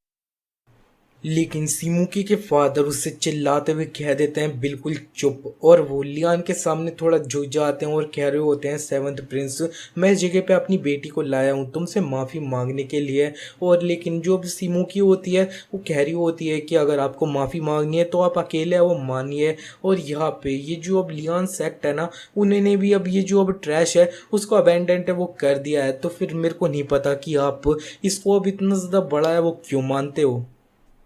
लेकिन सीमुकी के फादर उससे चिल्लाते हुए कह देते हैं बिल्कुल चुप, और वो लियान के सामने थोड़ा झुक जाते हैं और कह रहे होते हैं सेवंथ प्रिंस, मैं इस जगह पे अपनी बेटी को लाया हूँ तुमसे माफ़ी मांगने के लिए। और लेकिन जो अब सीमुकी होती है वो कह रही होती है कि अगर आपको माफ़ी मांगनी है तो आप अकेले वो मानिए। और यहाँ पे ये जो अब लियान सेक्ट है ना, उन्होंने भी अब ये जो अब ट्रैश है उसको अबेंडेंट है वो कर दिया है। तो फिर मेरे को नहीं पता कि आप इसको अब इतना ज़्यादा बड़ा है वो क्यों मानते हो।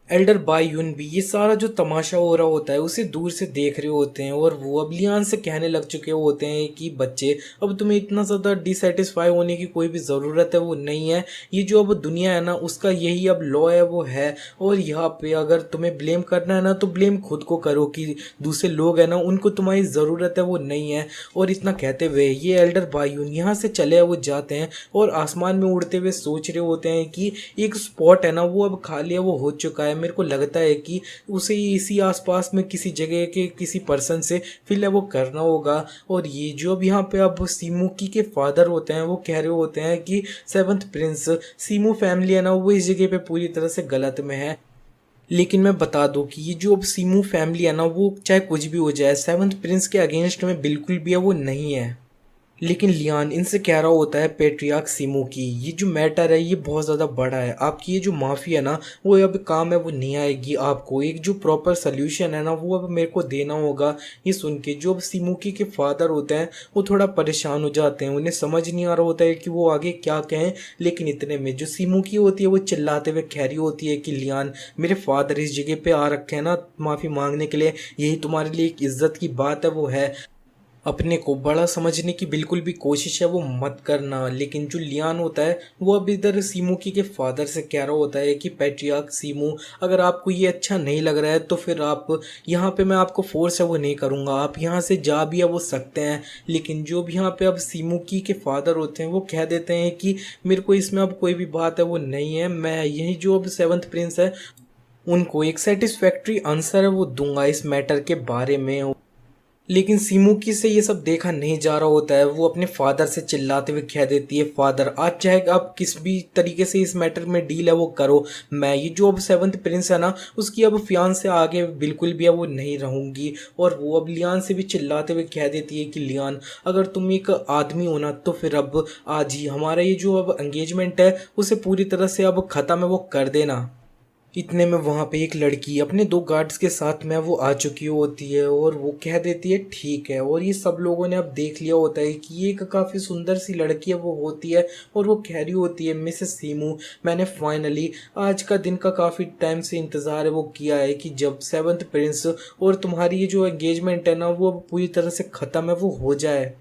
एल्डर बायून भी ये सारा जो तमाशा हो रहा होता है उसे दूर से देख रहे होते हैं, और वो अब लियान से कहने लग चुके होते हैं कि बच्चे, अब तुम्हें इतना ज़्यादा डिससेटिस्फाई होने की कोई भी ज़रूरत है वो नहीं है। ये जो अब दुनिया है ना उसका यही अब लॉ है वो है। और यहाँ पे अगर तुम्हें ब्लेम करना है ना तो ब्लेम खुद को करो कि दूसरे लोग हैं ना उनको तुम्हारी ज़रूरत है वो नहीं है। और इतना कहते हुए ये एल्डर बायून यहाँ से चले वो जाते हैं और आसमान में उड़ते हुए सोच रहे होते हैं कि एक स्पॉट है ना वो अब खाली है वो हो चुका है। मेरे को लगता है कि उसे इसी आसपास में किसी जगह के किसी पर्सन से फिल वो करना होगा। और ये जो अब यहाँ पे अब सीमुकी के फादर होते हैं वो कह रहे होते हैं कि सेवंथ प्रिंस, सीमू फैमिली है ना वो इस जगह पे पूरी तरह से गलत में है। लेकिन मैं बता दूं कि ये जो अब सीमू फैमिली है ना वो चाहे कुछ भी हो जाए सेवंथ प्रिंस के अगेंस्ट में बिल्कुल भी है वो नहीं है। लेकिन लियान इनसे कह रहा होता है पेट्रियार्क सीमू की ये जो मैटर है ये बहुत ज़्यादा बड़ा है, आपकी ये जो माफ़ी है ना वो अब काम है वो नहीं आएगी, आपको एक जो प्रॉपर सोल्यूशन है ना वो अब मेरे को देना होगा। ये सुन के जो अब सीमुकी के फादर होते हैं वो थोड़ा परेशान हो जाते हैं, उन्हें समझ नहीं आ रहा होता है कि वो आगे क्या कहें। लेकिन इतने में जो सीमुकी होती है वो चिल्लाते हुए कह रही होती है कि लियान, मेरे फादर इस जगह पे आ रखे हैं ना माफ़ी मांगने के लिए, यही तुम्हारे लिए एक इज्जत की बात है वो है, अपने को बड़ा समझने की बिल्कुल भी कोशिश है वो मत करना। लेकिन जो लियान होता है वो अब इधर सीमुकी के फादर से कह रहा होता है कि पैट्रियार्क सीमू, अगर आपको ये अच्छा नहीं लग रहा है तो फिर आप यहाँ पे, मैं आपको फोर्स है वो नहीं करूँगा, आप यहाँ से जा भी है वो सकते हैं। लेकिन जो भी यहाँ पे अब सीमुकी के फादर होते हैं वो कह देते हैं कि मेरे को इसमें अब कोई भी बात है वो नहीं है, मैं यही जो अब सेवंथ प्रिंस है उनको एक सेटिस्फैक्ट्री आंसर है वो दूंगा इस मैटर के बारे में। लेकिन सीमुकी से ये सब देखा नहीं जा रहा होता है, वो अपने फादर से चिल्लाते हुए कह देती है फादर, आज चाहे आप किस भी तरीके से इस मैटर में डील है वो करो, मैं ये जो अब सेवंथ प्रिंस है ना उसकी अब फियान से आगे बिल्कुल भी अब वो नहीं रहूंगी। और वो अब लियान से भी चिल्लाते हुए कह देती है कि लियान, अगर तुम एक आदमी हो ना तो फिर अब आज ही हमारा ये जो अब एंगेजमेंट है उसे पूरी तरह से अब ख़त्म है वो कर देना। इतने में वहाँ पे एक लड़की अपने दो गार्ड्स के साथ में वो आ चुकी होती है और वो कह देती है ठीक है। और ये सब लोगों ने अब देख लिया होता है कि ये एक काफ़ी सुंदर सी लड़की है वो होती है, और वो कह रही होती है मिसेस सीमू, मैंने फाइनली आज का दिन का काफ़ी टाइम से इंतज़ार है वो किया है कि जब सेवंथ प्रिंस और तुम्हारी ये जो एंगेजमेंट है ना वो अब पूरी तरह से ख़त्म है वो हो जाए।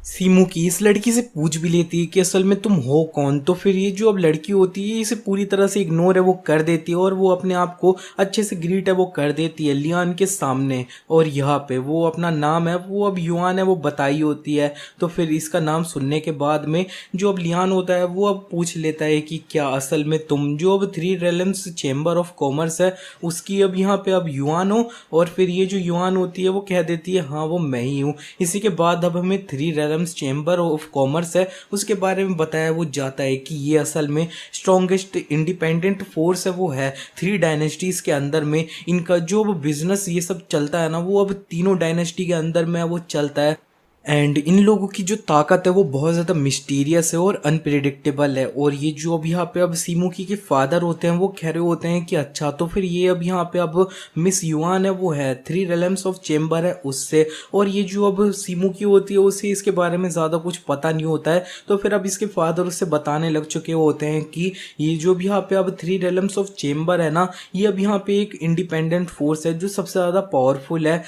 सीमू की इस लड़की से पूछ भी लेती है कि असल में तुम हो कौन, तो फिर ये जो अब लड़की होती है इसे पूरी तरह से इग्नोर है वो कर देती है और वो अपने आप को अच्छे से ग्रीट है वो कर देती है लियान के सामने। और यहाँ पे वो अपना नाम है वो अब युआन है वो बताई होती है। तो फिर इसका नाम सुनने के बाद में जो अब लियान होता है वो अब पूछ लेता है कि क्या असल में तुम जो अब three realms chamber of commerce है उसकी अब यहाँ पे अब युआन हो। और फिर ये जो युआन होती है वो कह देती है हाँ वो मैं ही हूँ। इसी के बाद अब हमें three realms chamber of commerce है उसके बारे में बताया वो जाता है कि ये असल में स्ट्रॉन्गेस्ट इंडिपेंडेंट फोर्स है वो है थ्री डायनेस्टीज के अंदर में। इनका जो बिजनेस ये सब चलता है ना वो अब तीनों डायनेस्टी के अंदर में वो चलता है। एंड इन लोगों की जो ताकत है वो बहुत ज़्यादा मिस्टीरियस है और अनप्रिडिक्टेबल है। और ये जो अब यहाँ पे अब सीमुकी के फादर होते हैं वो कह रहे होते हैं कि अच्छा तो फिर ये अब यहाँ पे अब मिस युआन है वो है थ्री रेलम्स ऑफ चेम्बर है उससे। और ये जो अब सीमुकी होती है उसे इसके बारे में ज़्यादा कुछ पता नहीं होता है। तो फिर अब इसके फादर उससे बताने लग चुके होते हैं कि ये जो भी यहाँ पे अब थ्री रेलम्स ऑफ चेम्बर है ना ये अब यहाँ पे एक इंडिपेंडेंट फोर्स है जो सबसे ज़्यादा पावरफुल है।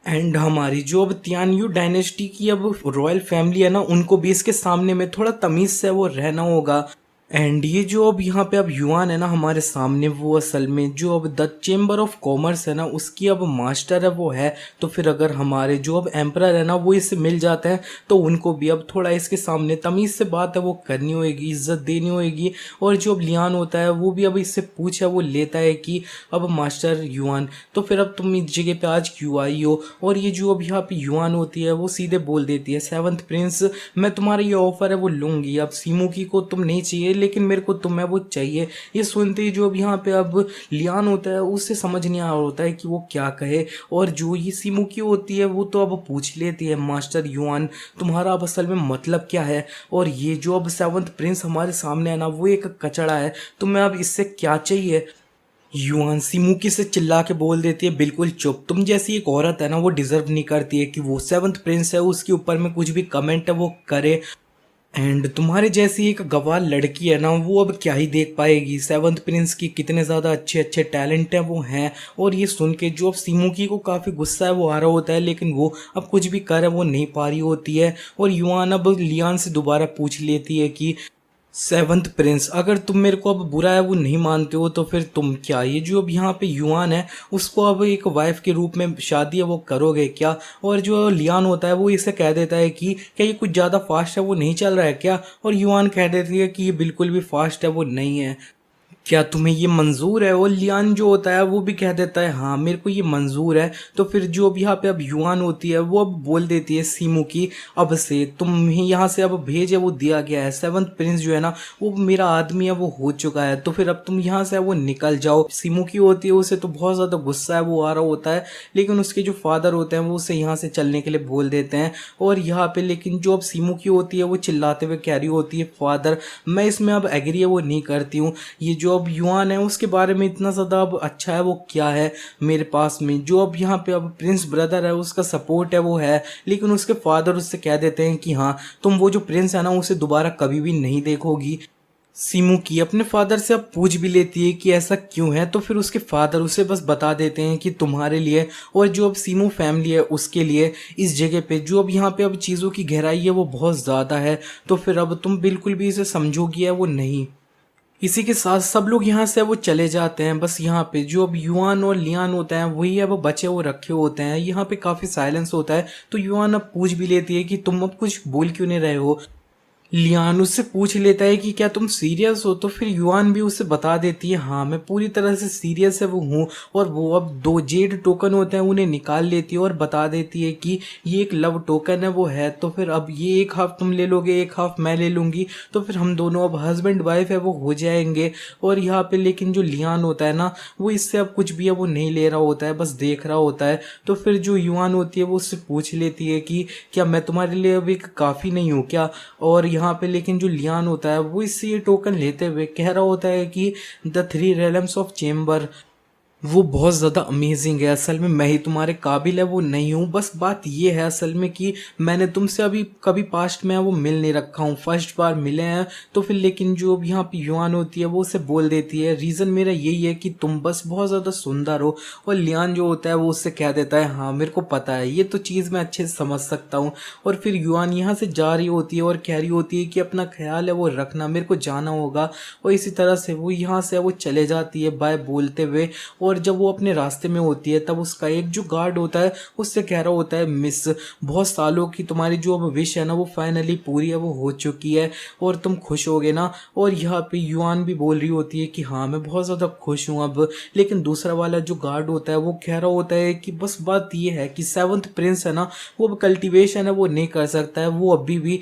एंड हमारी जो अब तियानयू डायनेस्टी की अब रॉयल फैमिली है ना उनको भी इसके सामने में थोड़ा तमीज़ से वो रहना होगा। एंड ये जो अब यहाँ पे अब युआन है ना हमारे सामने वो असल में जो अब द चेम्बर ऑफ कॉमर्स है ना उसकी अब मास्टर है वो है। तो फिर अगर हमारे जो अब एम्परर है ना वो इससे मिल जाते हैं तो उनको भी अब थोड़ा इसके सामने तमीज़ से बात है वो करनी होगी, इज्जत देनी होगी। और जो अब लियान होता है वो भी अब इससे पूछ है वो लेता है कि अब मास्टर युआन तो फिर अब तुम इस जगह पे आज क्यों आई हो। और ये जो अब यहाँ पे युआन होती है वो सीधे बोल देती है सेवंथ प्रिंस मैं तुम्हारा ये ऑफर है वो लूँगी, अब सीमुकी को तुम नहीं चाहिए लेकिन मेरे को तुम्हें वो चाहिए। ये सुनते ही जो अब यहाँ पे अब लियान होता है उससे समझ नहीं आ रहा होता है कि वो क्या कहे। और जो ये सिमुकी होती है वो तो अब पूछ लेती है, मास्टर युआन तुम्हारा अब असल में मतलब क्या है? और ये जो अब सेवंथ प्रिंस हमारे सामने है ना वो एक कचड़ा है, तुम्हें अब इससे क्या चाहिए? युआन सिमुकी से चिल्ला के बोल देती है, बिल्कुल चुप, तुम जैसी एक औरत है ना वो डिजर्व नहीं करती है कि वो सेवंथ प्रिंस है उसके ऊपर में कुछ भी कमेंट है वो करे। एंड तुम्हारे जैसी एक गवार लड़की है ना वो अब क्या ही देख पाएगी सेवंथ प्रिंस की कितने ज़्यादा अच्छे अच्छे टैलेंट हैं वो हैं। और ये सुन के जो अब सिमुकी को काफ़ी गुस्सा है वो आ रहा होता है, लेकिन वो अब कुछ भी करे वो नहीं पा रही होती है। और युआन अब लियान से दोबारा पूछ लेती है कि सेवंथ प्रिंस अगर तुम मेरे को अब बुरा है वो नहीं मानते हो तो फिर तुम क्या ये जो अब यहाँ पे युआन है उसको अब एक वाइफ के रूप में शादी है वो करोगे क्या? और जो लियान होता है वो इसे कह देता है कि क्या ये कुछ ज़्यादा फास्ट है वो नहीं चल रहा है क्या? और युआन कह देती है कि ये बिल्कुल भी फास्ट है वो नहीं है, क्या तुम्हें ये मंजूर है? और लियान जो होता है वो भी कह देता है हाँ मेरे को ये मंजूर है। तो फिर जो अब यहाँ पे अब युआन होती है वो अब बोल देती है सीमू की अब से तुम्हें यहाँ से अब भेज है वो दिया गया है, सेवंथ प्रिंस जो है ना वो मेरा आदमी है वो हो चुका है, तो फिर अब तुम यहाँ से वो निकल जाओ। सीमू की होती है उसे तो बहुत ज़्यादा गुस्सा है वो आ रहा होता है, लेकिन उसके जो फादर होते हैं वो उसे यहाँ से चलने के लिए बोल देते हैं। और यहाँ पे लेकिन जो अब सीमू की होती है वो चिल्लाते हुए कह रही होती है फादर मैं इसमें अब एग्री है वो नहीं करती हूँ, ये जो अब युआन है उसके बारे में इतना ज़्यादा अब अच्छा है वो क्या है मेरे पास में, जो अब यहाँ पे अब प्रिंस ब्रदर है उसका सपोर्ट है वो है। लेकिन उसके फादर उससे कह देते हैं कि हाँ तुम वो जो प्रिंस है ना उसे दोबारा कभी भी नहीं देखोगी। सीमू की अपने फादर से अब पूछ भी लेती है कि ऐसा क्यों है, तो फिर उसके फादर उसे बस बता देते हैं कि तुम्हारे लिए और जो अब सीमू फैमिली है उसके लिए इस जगह पे जो अब यहाँ पे अब चीज़ों की गहराई है वो बहुत ज़्यादा है, तो फिर अब तुम बिल्कुल भी इसे समझोगी है वो नहीं। इसी के साथ सब लोग यहाँ से वो चले जाते हैं, बस यहाँ पे जो अब युआन और लियान होते हैं वही अब बचे वो रखे होते हैं। यहाँ पे काफ़ी साइलेंस होता है, तो युआन अब पूछ भी लेती है कि तुम अब कुछ बोल क्यों नहीं रहे हो। लियान उससे पूछ लेता है कि क्या तुम सीरियस हो, तो फिर युआन भी उसे बता देती है हाँ मैं पूरी तरह से सीरियस है वो हूँ। और वो अब 2 जेड टोकन होते हैं उन्हें निकाल लेती है और बता देती है कि ये एक लव टोकन है वो है, तो फिर अब ये एक हाफ तुम ले लोगे एक हाफ मैं ले लूँगी, तो फिर हम दोनों अब हस्बैंड वाइफ है वो हो जाएंगे। और यहाँ पे लेकिन जो लियान होता है ना वो इससे अब कुछ भी है वो नहीं ले रहा होता है, बस देख रहा होता है। तो फिर जो युआन होती है वो उससे पूछ लेती है कि क्या मैं तुम्हारे लिए अब एक काफ़ी नहीं हूँ क्या? और यहाँ पे लेकिन जो लियान होता है वो इससे ये टोकन लेते हुए कह रहा होता है कि द 3 रेलम्स ऑफ चेम्बर वो बहुत ज़्यादा अमेजिंग है, असल में मैं ही तुम्हारे काबिल है वो नहीं हूँ। बस बात ये है असल में कि मैंने तुमसे अभी कभी पास्ट में वो मिल नहीं रखा हूँ, फर्स्ट बार मिले हैं। तो फिर लेकिन जो अब यहाँ पे युआन होती है वो उसे बोल देती है रीज़न मेरा यही है कि तुम बस बहुत ज़्यादा सुंदर हो। और लियान जो होता है वो उससे कह देता है हाँ मेरे को पता है, ये तो चीज़ मैं अच्छे से समझ सकता हूँ। और फिर युआन यहाँ से जा रही होती है और कह रही होती है कि अपना ख्याल है वो रखना, मेरे को जाना होगा। और इसी तरह से वो यहाँ से वो चले जाती है बाय बोलते हुए। और जब वो अपने रास्ते में होती है तब उसका एक जो गार्ड होता है उससे कह रहा होता है मिस बहुत सालों की तुम्हारी जो अब विश है ना वो फाइनली पूरी है वो हो चुकी है और तुम खुश होगे ना। और यहाँ पे युआन भी बोल रही होती है कि हाँ मैं बहुत ज़्यादा खुश हूँ अब। लेकिन दूसरा वाला जो गार्ड होता है वो कह रहा होता है कि बस बात ये है कि सेवंथ प्रिंस है ना वो अब कल्टीवेशन है वो नहीं कर सकता है, वो अभी भी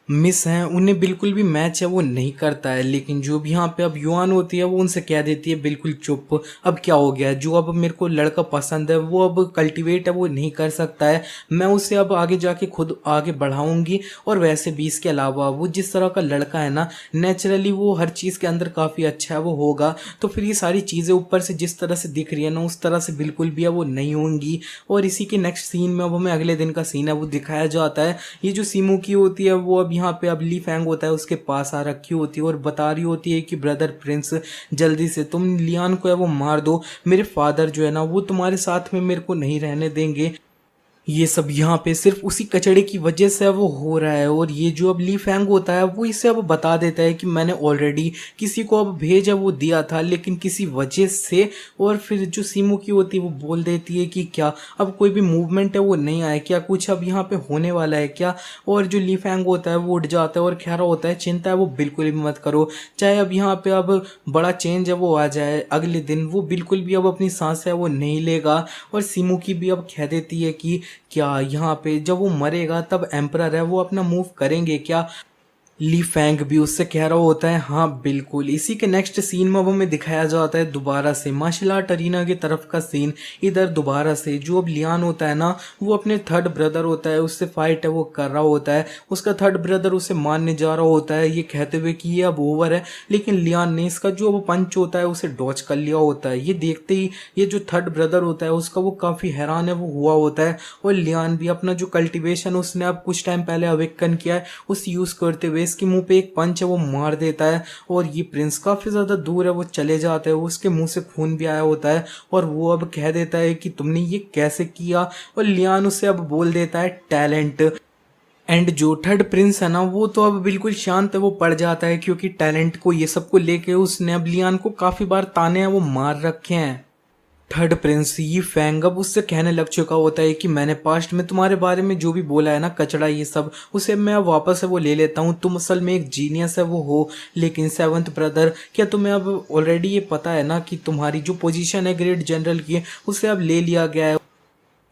मिस हैं उन्हें बिल्कुल भी मैच है वो नहीं करता है। लेकिन जो भी यहाँ पे अब युआन होती है वो उनसे कह देती है बिल्कुल चुप, अब क्या हो गया, जो अब मेरे को लड़का पसंद है वो अब कल्टीवेट है वो नहीं कर सकता है, मैं उसे अब आगे जाके खुद आगे बढ़ाऊंगी। और वैसे भी इसके अलावा वो जिस तरह का लड़का है ना नेचुरली वो हर चीज़ के अंदर काफ़ी अच्छा है वो होगा। तो फिर ये सारी चीज़ें ऊपर से जिस तरह से दिख रही है ना उस तरह से बिल्कुल भी है वो नहीं होंगी। और इसी के नेक्स्ट सीन में अब हमें अगले दिन का सीन है वो दिखाया जाता है। ये जो सीमू की होती है वो अब यहाँ पे अब ली फैंग होता है उसके पास आ रखी होती है और बता रही होती है कि ब्रदर प्रिंस जल्दी से तुम लियान को है वो मार दो, मेरे फादर जो है ना वो तुम्हारे साथ में मेरे को नहीं रहने देंगे। ये सब यहाँ पे सिर्फ उसी कचड़े की वजह से वो हो रहा है। और ये जो अब ली फैंग होता है वो इसे अब बता देता है कि मैंने ऑलरेडी किसी को अब भेज है वो दिया था लेकिन किसी वजह से। और फिर जो सीमू की होती है वो बोल देती है कि क्या अब कोई भी मूवमेंट है वो नहीं आया क्या, कुछ अब यहाँ पे होने वाला है क्या। और जो ली फैंग होता है वो उठ जाता है और कह रहा होता है चिंता है वो बिल्कुल भी मत करो, चाहे अब यहाँ पे अब बड़ा चेंज है वो आ जाए अगले दिन, वो बिल्कुल भी अब अपनी सांस है वो नहीं लेगा। और सीमू की भी अब कह देती है कि क्या यहाँ पे जब वो मरेगा तब एम्परर है वो अपना मूव करेंगे क्या। ली फैंग भी उससे कह रहा होता है हाँ बिल्कुल। इसी के नेक्स्ट सीन में अब हमें दिखाया जाता है दोबारा से मार्शल आर्ट अरीना की तरफ का सीन। इधर दोबारा से जो अब लियान होता है ना, वो अपने थर्ड ब्रदर होता है उससे फाइट है वो कर रहा होता है। उसका थर्ड ब्रदर उसे मारने जा रहा होता है ये कहते हुए कि ये अब ओवर है, लेकिन लियान ने इसका जो अब पंच होता है उसे डॉच कर लिया होता है। ये देखते ही ये जो थर्ड ब्रदर होता है उसका वो काफी हैरान है वो हुआ होता है। और लियान भी अपना जो कल्टीवेशन उसने अब कुछ टाइम पहले अवेकन किया है उस यूज करते हुए इसके मुंह पे एक पंच है वो मार देता है। और ये प्रिंस काफी ज्यादा दूर है वो चले जाते हैं, उसके मुंह से खून भी आया होता है और वो अब कह देता है कि तुमने ये कैसे किया। और लियान उसे अब बोल देता है टैलेंट। एंड जो थर्ड प्रिंस है ना वो तो अब बिल्कुल शांत है वो पड़ जाता है, क्योंकि टैलेंट को ये सब को लेके उसने अब लियान को काफी बार ताने हैं वो मार रखे हैं। थर्ड प्रिंस ये फैंग अब उससे कहने लग चुका होता है कि मैंने पास्ट में तुम्हारे बारे में जो भी बोला है ना कचड़ा ये सब, उसे मैं अब वापस से वो ले लेता हूँ। तुम असल में एक जीनियस है वो हो, लेकिन सेवंथ ब्रदर क्या तुम्हें अब ऑलरेडी ये पता है ना कि तुम्हारी जो पोजीशन है ग्रेट जनरल की उसे अब ले लिया गया है।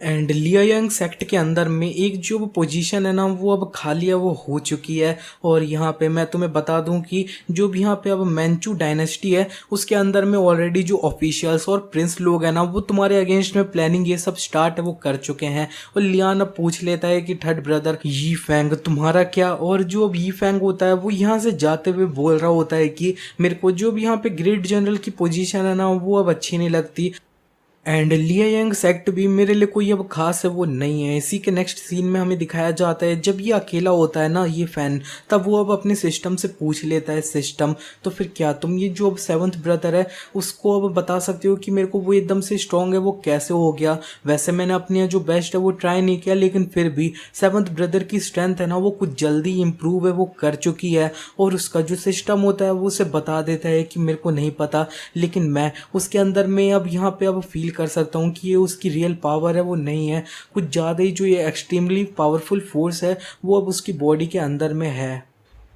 एंड लियांग सेक्ट के अंदर में एक जो पोजीशन है ना वो अब खाली है वो हो चुकी है। और यहाँ पे मैं तुम्हें बता दूं कि जो भी यहाँ पे अब मैंचू डायनेस्टी है उसके अंदर में ऑलरेडी जो ऑफिशियल्स और प्रिंस लोग हैं ना वो तुम्हारे अगेंस्ट में प्लानिंग ये सब स्टार्ट है वो कर चुके हैं। और लियान अब पूछ लेता है कि थर्ड ब्रदर यी फैंग तुम्हारा क्या। और जो अब यी फैंग होता है वो यहाँ से जाते हुए बोल रहा होता है कि मेरे को जो भी यहाँ पे ग्रेट जनरल की पोजीशन है ना वो अब अच्छी नहीं लगती। एंड लियांग सेक्ट भी मेरे लिए कोई अब खास है वो नहीं है। इसी के नेक्स्ट सीन में हमें दिखाया जाता है जब ये अकेला होता है ना ये फैन, तब वो अब अपने सिस्टम से पूछ लेता है सिस्टम तो फिर क्या तुम ये जो अब सेवंथ ब्रदर है उसको अब बता सकते हो कि मेरे को वो एकदम से स्ट्रांग है वो कैसे हो गया। वैसे मैंने अपने जो बेस्ट है वो ट्राई नहीं किया, लेकिन फिर भी सेवंथ ब्रदर की स्ट्रेंथ है ना वो कुछ जल्दी इंप्रूव है वो कर चुकी है। और उसका जो सिस्टम होता है वो उसे बता देता है कि मेरे को नहीं पता, लेकिन मैं उसके अंदर में अब यहाँ पे अब फील कर सकता हूँ कि ये उसकी रियल पावर है वो नहीं है, कुछ ज़्यादा ही जो ये एक्सट्रीमली पावरफुल फोर्स है वो अब उसकी बॉडी के अंदर में है।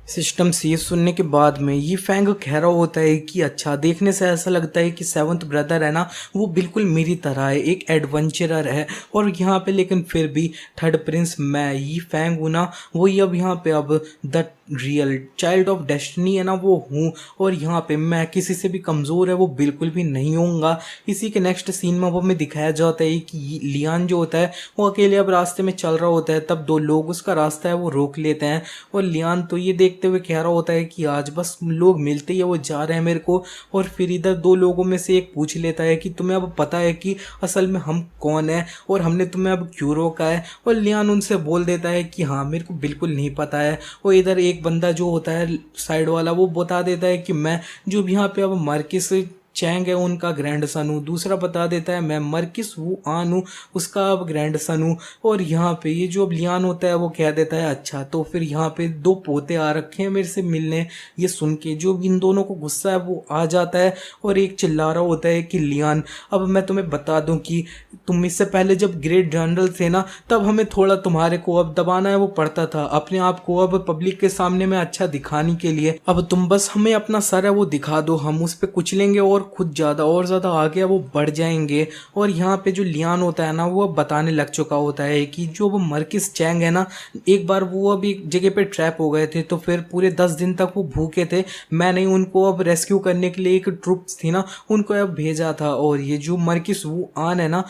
सिस्टम सी सुनने के बाद में ये फैंग कह रहा होता है कि अच्छा देखने से ऐसा लगता है कि सेवंथ ब्रदर है ना वो बिल्कुल मेरी तरह है, एक एडवेंचरर है। और यहाँ पे लेकिन फिर भी थर्ड प्रिंस मैं ये फैंग हूँ ना वही अब यहाँ पे अब the real child of destiny है ना वो हूँ। और यहाँ पे मैं किसी से भी कमज़ोर है वो बिल्कुल भी नहीं होऊंगा। इसी के नेक्स्ट सीन में अब हमें दिखाया जाता है कि लियान जो होता है वो अकेले अब रास्ते में चल रहा होता है, तब दो लोग उसका रास्ता है वो रोक लेते हैं। और लियान तो ये देखते हुए कह रहा होता है कि आज बस लोग मिलते ही है वो जा रहे हैं मेरे को। और फिर इधर दो लोगों में से एक पूछ लेता है कि तुम्हें अब पता है कि असल में हम कौन है और हमने तुम्हें अब क्यों रोका है। और लियान उनसे बोल देता है कि हाँ मेरे को बिल्कुल नहीं पता है। और इधर एक बंदा जो होता है साइड वाला वो बता देता है कि मैं जो भी यहाँ पे अब मार्किस चैंग है उनका ग्रैंड सन हूँ। दूसरा बता देता है मैं मर्किस वू आन हूँ उसका अब ग्रैंड सन हूँ। और यहाँ पे ये जो अब लियान होता है वो कह देता है अच्छा तो फिर यहाँ पे दो पोते आ रखे हैं मेरे से मिलने। ये सुन के जो इन दोनों को गुस्सा है वो आ जाता है और एक चिल्ला रहा होता है कि लियान अब मैं तुम्हें बता दूं कि तुम इससे पहले जब ग्रेट जनरल थे ना तब हमें थोड़ा तुम्हारे को अब दबाना है वो पड़ता था अपने आप को अब पब्लिक के सामने में अच्छा दिखाने के लिए। अब तुम बस हमें अपना सर है वो दिखा दो, हम उस पर कुचलेंगे और खुद ज़्यादा और ज़्यादा आगे वो बढ़ जाएंगे। और यहाँ पे जो लियान होता है ना वो अब बताने लग चुका होता है कि जो वो मर्किस चैंग है ना एक बार वो अब एक जगह पे ट्रैप हो गए थे तो फिर पूरे 10 दिन तक वो भूखे थे। मैंने उनको अब रेस्क्यू करने के लिए एक ट्रुप्स थी ना उनको अब भेजा था। और ये जो मर्किस वू आन है ना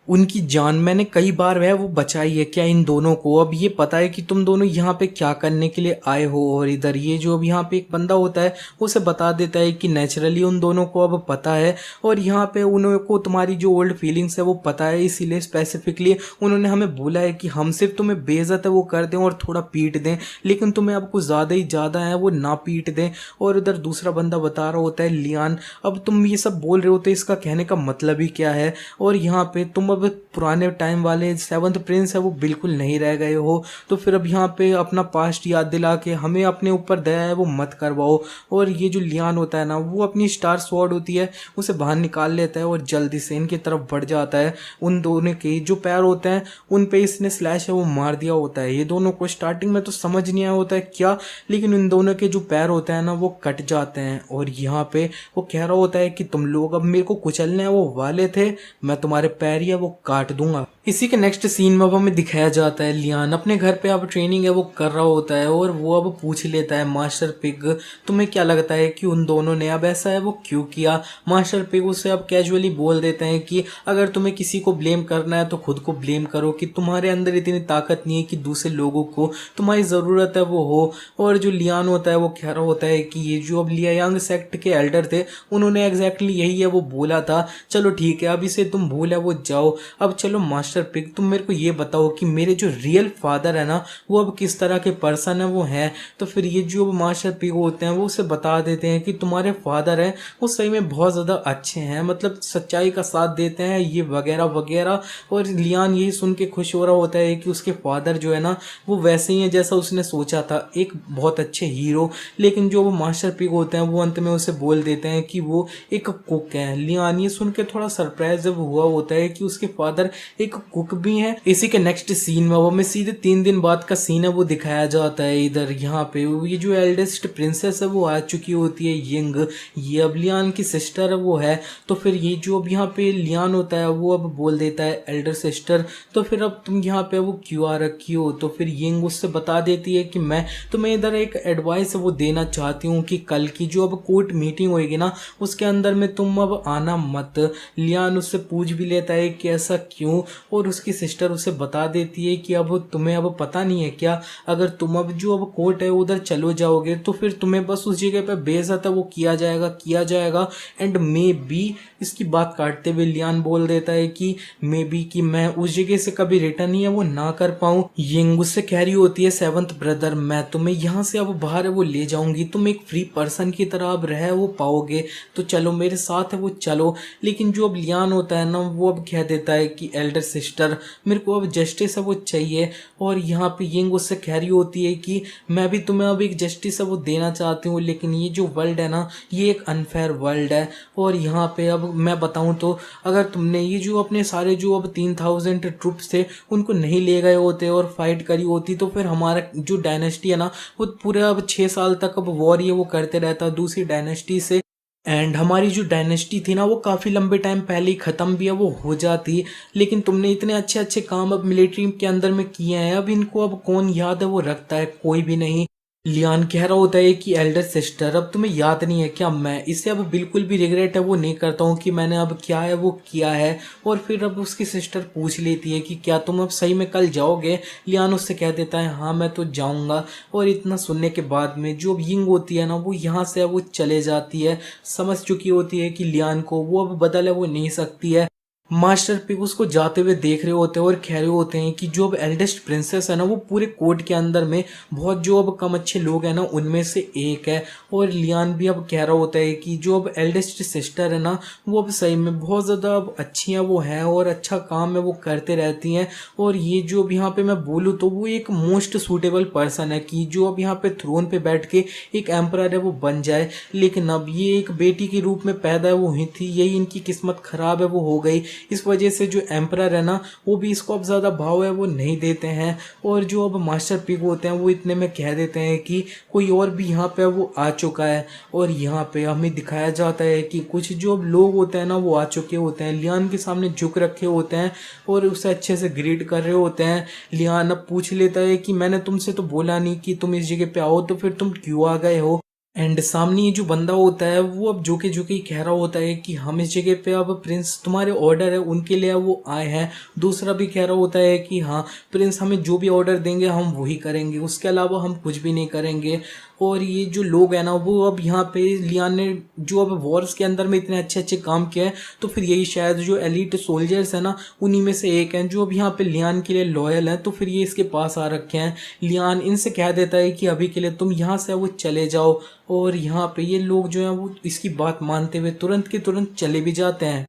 उनकी जान मैंने कई बार वह वो बचाई है। क्या इन दोनों को अब ये पता है कि तुम दोनों यहाँ पे क्या करने के लिए आए हो। और इधर ये जो अब यहाँ पे एक बंदा होता है उसे बता देता है कि नेचुरली उन दोनों को अब पता है और यहाँ पे उनको तुम्हारी जो ओल्ड फीलिंग्स है वो पता है, इसीलिए स्पेसिफिकली उन्होंने हमें बोला है कि हम सिर्फ तुम्हें बेइज्जत है वो कर दें और थोड़ा पीट दें, लेकिन तुम्हें अब कुछ ज़्यादा ही ज़्यादा है वो ना पीट दें। और उधर दूसरा बंदा बता रहा होता है लियान अब तुम ये सब बोल रहे होते इसका कहने का मतलब ही क्या है। और यहाँ पे तुम अब पुराने टाइम वाले सेवंथ प्रिंस है वो बिल्कुल नहीं रह गए हो, तो फिर अब यहाँ पे अपना पास्ट याद दिला के हमें अपने ऊपर दया है वो मत करवाओ। और ये जो लियान होता है ना वो अपनी स्टार स्वॉर्ड होती है उसे बाहर निकाल लेता है और जल्दी से इनकी तरफ बढ़ जाता है। उन दोनों के जो पैर होते हैं उन पे इसने स्लैश है वो मार दिया होता है। ये दोनों को स्टार्टिंग में तो समझ नहीं आया होता है क्या, लेकिन इन दोनों के जो पैर होते हैं ना वो कट जाते हैं। और यहाँ पे वो कह रहा होता है कि तुम लोग अब मेरे को कुचलने वो वाले थे, मैं तुम्हारे पैर ही है वो काट दूंगा। इसी के नेक्स्ट सीन में अब हमें दिखाया जाता है लियान अपने घर पे अब ट्रेनिंग है वो कर रहा होता है और वो अब पूछ लेता है मास्टर पिग, तुम्हें क्या लगता है कि उन दोनों ने अब ऐसा है वो क्यों किया। मास्टर पिग उसे अब कैजुअली बोल देते हैं कि अगर तुम्हें किसी को ब्लेम करना है तो खुद को ब्लेम करो, कि तुम्हारे अंदर इतनी ताकत नहीं है कि दूसरे लोगों को तुम्हारी ज़रूरत है वो हो। और जो लियान होता है वो कह रहा होता है कि ये जो अब लियांग सेक्ट के एल्डर थे उन्होंने एग्जैक्टली यही है वो बोला था, चलो ठीक है अब इसे तुम भूल है वो जाओ। अब चलो मास्टर पिग तुम मेरे को ये बताओ कि मेरे जो रियल फादर है ना वो अब किस तरह के पर्सन है वो हैं। तो फिर ये जो मास्टर पिग होते हैं वो उसे बता देते हैं कि तुम्हारे फादर हैं वो सही में बहुत ज़्यादा अच्छे हैं, मतलब सच्चाई का साथ देते हैं ये वगैरह वगैरह। और लियान यही सुन के खुश हो रहा होता है कि उसके फादर जो है ना वो वैसे ही है जैसा उसने सोचा था, एक बहुत अच्छे हीरो। लेकिन जो वो मास्टर पिग होते हैं वो अंत में उसे बोल देते हैं कि वो एक कुक है। लियान ये सुन के थोड़ा सरप्राइज जब हुआ होता है कि उसके फादर एक कुक भी हैं। इसी के नेक्स्ट सीन में वो हमें सीधे 3 दिन बाद का सीन है वो दिखाया जाता है। इधर यहाँ पे ये जो एल्डेस्ट प्रिंसेस है वो आ चुकी होती है यंग, ये अब लियान की सिस्टर है वो है। तो फिर ये जो अब यहाँ पे लियान होता है वो अब बोल देता है एल्डर सिस्टर तो फिर अब तुम यहाँ पे वो क्यों आ रखी हो। तो फिर यंग उससे बता देती है कि मैं तुम्हें इधर एक एडवाइस वो देना चाहती हूँ कि कल की जो अब कोर्ट मीटिंग होएगी ना उसके अंदर में तुम अब आना मत। लियान उससे पूछ भी लेता है कि ऐसा क्यों, और उसकी सिस्टर उसे बता देती है कि अब तुम्हें अब पता नहीं है क्या, अगर तुम अब जो अब कोर्ट है उधर चलो जाओगे तो फिर तुम्हें बस उस जगह पे बेइज्जत है वो किया जाएगा। एंड मे बी, इसकी बात काटते हुए लियान बोल देता है कि मे बी कि मैं उस जगह से कभी रिटर्न ही है वो ना कर पाऊँ। यिंग उससे कह रही होती है सेवंथ ब्रदर मैं तुम्हें यहाँ से अब बाहर है वो ले जाऊंगी, तुम एक फ्री पर्सन की तरह अब रह वो पाओगे, तो चलो मेरे साथ है वो चलो। लेकिन जो अब लियान होता है ना वो अब कह देता है कि एल्डर सिस्टर मेरे को अब जस्टिस है वो चाहिए। और यहाँ पे यिंग उससे कह रही होती है कि मैं भी तुम्हें अब एक जस्टिस है वो देना चाहती हूँ, लेकिन ये जो वर्ल्ड है ना ये एक अनफेयर वर्ल्ड है। और यहाँ पे अब मैं बताऊँ तो अगर तुमने ये जो अपने सारे जो अब 3000 ट्रुप्स थे उनको नहीं ले गए होते और फाइट करी होती तो फिर हमारा जो डायनेस्टी है ना वो पूरे अब 6 साल तक अब वॉर ये वो करते रहता दूसरी डायनेस्टी से। एंड हमारी जो डायनेस्टी थी ना वो काफ़ी लंबे टाइम पहले ही ख़त्म भी है वो हो जाती। लेकिन तुमने इतने अच्छे अच्छे काम अब मिलिट्री के अंदर में किए हैं, अब इनको अब कौन याद है वो रखता है, कोई भी नहीं। लियान कह रहा होता है कि एल्डर सिस्टर अब तुम्हें याद नहीं है क्या, मैं इसे अब बिल्कुल भी रिग्रेट है वो नहीं करता हूँ कि मैंने अब क्या है वो किया है। और फिर अब उसकी सिस्टर पूछ लेती है कि क्या तुम अब सही में कल जाओगे। लियान उससे कह देता है हाँ मैं तो जाऊँगा। और इतना सुनने के बाद में जो अब यिंग होती है ना वो यहाँ से वो चले जाती है, समझ चुकी होती है कि लियान को वो अब बदल है वो नहीं सकती है। मास्टर पिग उसको जाते हुए देख रहे होते हैं और कह रहे होते हैं कि जो अब एल्डेस्ट प्रिंसेस है ना वो पूरे कोर्ट के अंदर में बहुत जो अब कम अच्छे लोग हैं ना उनमें से एक है। और लियान भी अब कह रहा होता है कि जो अब एल्डेस्ट सिस्टर है ना वो अब सही में बहुत ज़्यादा अब अच्छी हैं वो है और अच्छा काम है वो करते रहती हैं। और ये जो अब यहाँ पे मैं बोलूँ तो वो एक मोस्ट सूटेबल पर्सन है कि जो अब यहाँ पे थ्रोन पे बैठ के एक एम्परर है वो बन जाए। लेकिन अब ये एक बेटी के रूप में पैदा वो हुई थी, यही इनकी किस्मत खराब है वो हो गई। इस वजह से जो एम्परर है ना वो भी इसको अब ज़्यादा भाव है वो नहीं देते हैं। और जो अब मास्टर पिग होते हैं वो इतने में कह देते हैं कि कोई और भी यहाँ पे वो आ चुका है। और यहाँ पे हमें दिखाया जाता है कि कुछ जो लोग होते हैं ना वो आ चुके होते हैं, लियान के सामने झुक रखे होते हैं और उसे अच्छे से ग्रीट कर रहे होते हैं। लियान अब पूछ लेता है कि मैंने तुमसे तो बोला नहीं कि तुम इस जगह पे आओ, तो फिर तुम क्यों आ गए हो। एंड सामने ये जो बंदा होता है वो अब जो के कह रहा होता है कि हम इस जगह पे अब प्रिंस तुम्हारे ऑर्डर है उनके लिए वो आए हैं। दूसरा भी कह रहा होता है कि हाँ प्रिंस हमें जो भी ऑर्डर देंगे हम वही करेंगे, उसके अलावा हम कुछ भी नहीं करेंगे। और ये जो लोग हैं ना वो अब यहाँ पे लियान ने जो अब वॉर्स के अंदर में इतने अच्छे अच्छे काम किए हैं तो फिर यही शायद जो एलिट सोल्जर्स हैं ना उन्हीं में से एक हैं जो अब यहाँ पे लियान के लिए लॉयल हैं, तो फिर ये इसके पास आ रखे हैं। लियान इनसे कह देता है कि अभी के लिए तुम यहाँ से वो चले जाओ। और यहाँ पे ये लोग जो हैं वो इसकी बात मानते हुए तुरंत के तुरंत चले भी जाते हैं।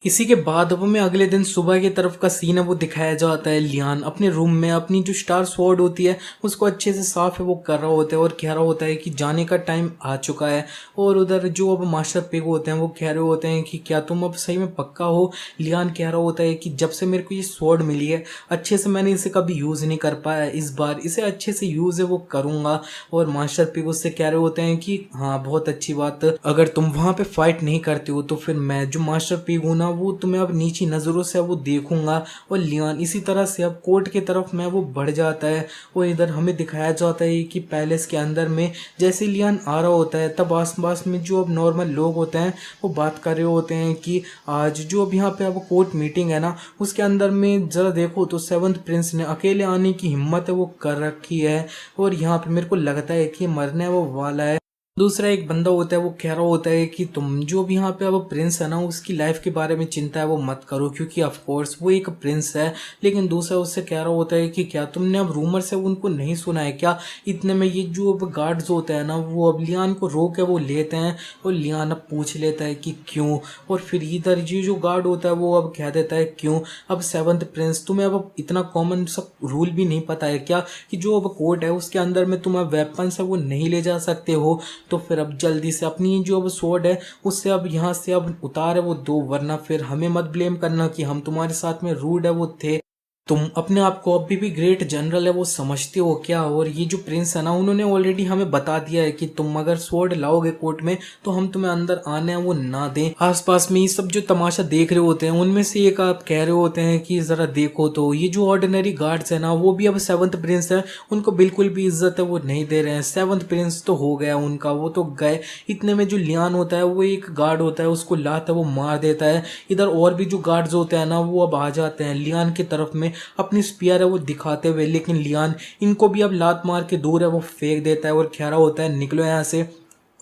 इसी के बाद अब हमें अगले दिन सुबह की तरफ का सीन है वो दिखाया जाता है। लियान अपने रूम में अपनी जो स्टार स्वॉर्ड होती है उसको अच्छे से साफ है वो कर रहा होता है और कह रहा होता है कि जाने का टाइम आ चुका है। और उधर जो अब मास्टर पिग होते हैं वो कह रहे होते हैं कि क्या तुम अब सही में पक्का हो। लियान कह रहा होता है कि जब से मेरे को ये स्वॉर्ड मिली है अच्छे से मैंने इसे कभी यूज़ नहीं कर पाया, इस बार इसे अच्छे से यूज़ है वो करूँगा। और मास्टर पिग उससे कह रहे होते हैं कि हाँ बहुत अच्छी बात, अगर तुम वहाँ पे फाइट नहीं करते हो तो फिर मैं जो मास्टर पिग हूँ ना वो तुम्हें अब नीची नज़रों से वो देखूंगा। और लियान इसी तरह से अब कोर्ट की तरफ में वो बढ़ जाता है। और इधर हमें दिखाया जाता है कि पैलेस के अंदर में जैसे लियान आ रहा होता है तब आसपास में जो अब नॉर्मल लोग होते हैं वो बात कर रहे होते हैं कि आज जो अब यहाँ पे अब कोर्ट मीटिंग है ना उसके अंदर में ज़रा देखो तो सेवंथ प्रिंस ने अकेले आने की हिम्मत है वो कर रखी है। और यहाँ पे मेरे को लगता है कि मरने वो वाला है। दूसरा एक बंदा होता है वो कह रहा होता है कि तुम जो भी यहाँ पे अब प्रिंस है ना उसकी लाइफ के बारे में चिंता है वो मत करो क्योंकि ऑफ कोर्स वो एक प्रिंस है। लेकिन दूसरा उससे कह रहा होता है कि क्या तुमने अब रूमर से उनको नहीं सुना है क्या। इतने में ये जो अब गार्ड्स होते हैं ना वो अब लियान को रोक के वो लेते हैं। और लियान अब पूछ लेता है कि क्यों। और फिर इधर ये जो गार्ड होता है वो अब कह देता है क्यों। अब सेवंथ प्रिंस तुम्हें अब इतना कॉमन सब रूल भी नहीं पता है क्या कि जो अब कोर्ट है उसके अंदर में तुम अब वेपन्स है वो नहीं ले जा सकते हो। तो फिर अब जल्दी से अपनी जो अब स्वॉर्ड है उससे अब यहाँ से अब उतार है वो दो, वरना फिर हमें मत ब्लेम करना कि हम तुम्हारे साथ में रूड है वो थे। तुम अपने आप को अभी भी ग्रेट जनरल है वो समझते हो क्या। और ये जो प्रिंस है ना उन्होंने ऑलरेडी हमें बता दिया है कि तुम अगर स्वॉर्ड लाओगे कोर्ट में तो हम तुम्हें अंदर आने वो ना दें। आसपास में ये सब जो तमाशा देख रहे होते हैं उनमें से एक आप कह रहे होते हैं कि जरा देखो तो ये जो ऑर्डिनरी गार्ड्स है ना वो भी अब सेवंथ प्रिंस है उनको बिल्कुल भी इज्जत है वो नहीं दे रहे हैं। सेवंथ प्रिंस तो हो गया उनका, वो तो गए। इतने में जो लियान होता है वो एक गार्ड होता है उसको लाता है वो मार देता है। इधर और भी जो गार्ड्स होते हैं ना वो अब आ जाते हैं लियान की तरफ में अपनी स्पीयर है वो दिखाते हुए। लेकिन लियान इनको भी अब लात मार के दूर है वो फेंक देता है और कह रहा होता है निकलो यहाँ से।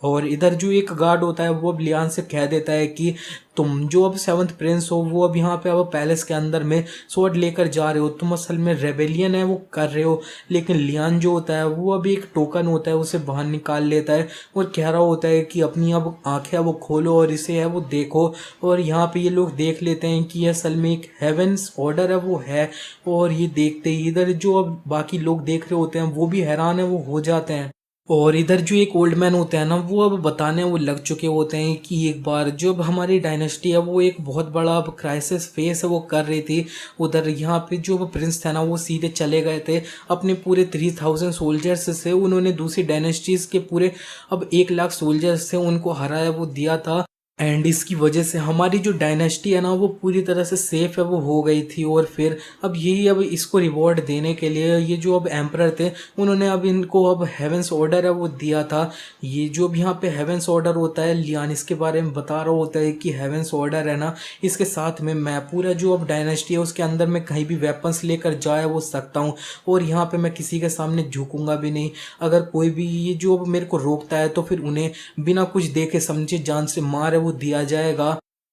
और इधर जो एक गार्ड होता है वो अब लियान से कह देता है कि तुम जो अब सेवंथ प्रिंस हो वो अब यहाँ पे अब पैलेस के अंदर में स्वॉर्ड लेकर जा रहे हो, तुम असल में रेबेलियन है वो कर रहे हो। लेकिन लियान जो होता है वो अब एक टोकन होता है उसे बाहर निकाल लेता है और कह रहा होता है कि अपनी अब आंखें वो खोलो और इसे है वो देखो। और यहाँ पे ये लोग देख लेते हैं कि ये असल में एक हेवेंस ऑर्डर है वो है। और ये देखते ही इधर जो अब बाकी लोग देख रहे होते हैं वो भी हैरान है वो हो जाते हैं। और इधर जो एक ओल्ड मैन होते हैं ना वो अब बताने वो लग चुके होते हैं कि एक बार जब हमारी डायनेस्टी है वो एक बहुत बड़ा अब क्राइसिस फेस है वो कर रही थी। उधर यहाँ पे जो प्रिंस थे ना वो सीधे चले गए थे अपने पूरे 3000 सोल्जर्स से। उन्होंने दूसरी डायनेस्टीज के पूरे अब 1 लाख सोल्जर्स से उनको हराया वो दिया था। एंड इसकी वजह से हमारी जो डायनेस्टी है ना वो पूरी तरह से सेफ है वो हो गई थी। और फिर अब यही अब इसको रिवॉर्ड देने के लिए ये जो अब एम्परर थे उन्होंने अब इनको अब हेवेंस ऑर्डर है वो दिया था। ये जो अब यहाँ पे हेवेंस ऑर्डर होता है लियान इसके बारे में बता रहा होता है कि हेवेंस ऑर्डर है ना इसके साथ में मैं पूरा जो अब डायनेस्टी है उसके अंदर में कहीं भी वेपन्स लेकर जाया वो सकता हूँ। और यहाँ पे मैं किसी के सामने झुकूंगा भी नहीं। अगर कोई भी ये जो अब मेरे को रोकता है तो फिर उन्हें बिना कुछ देखे समझे जान से मार दिया जाएगा।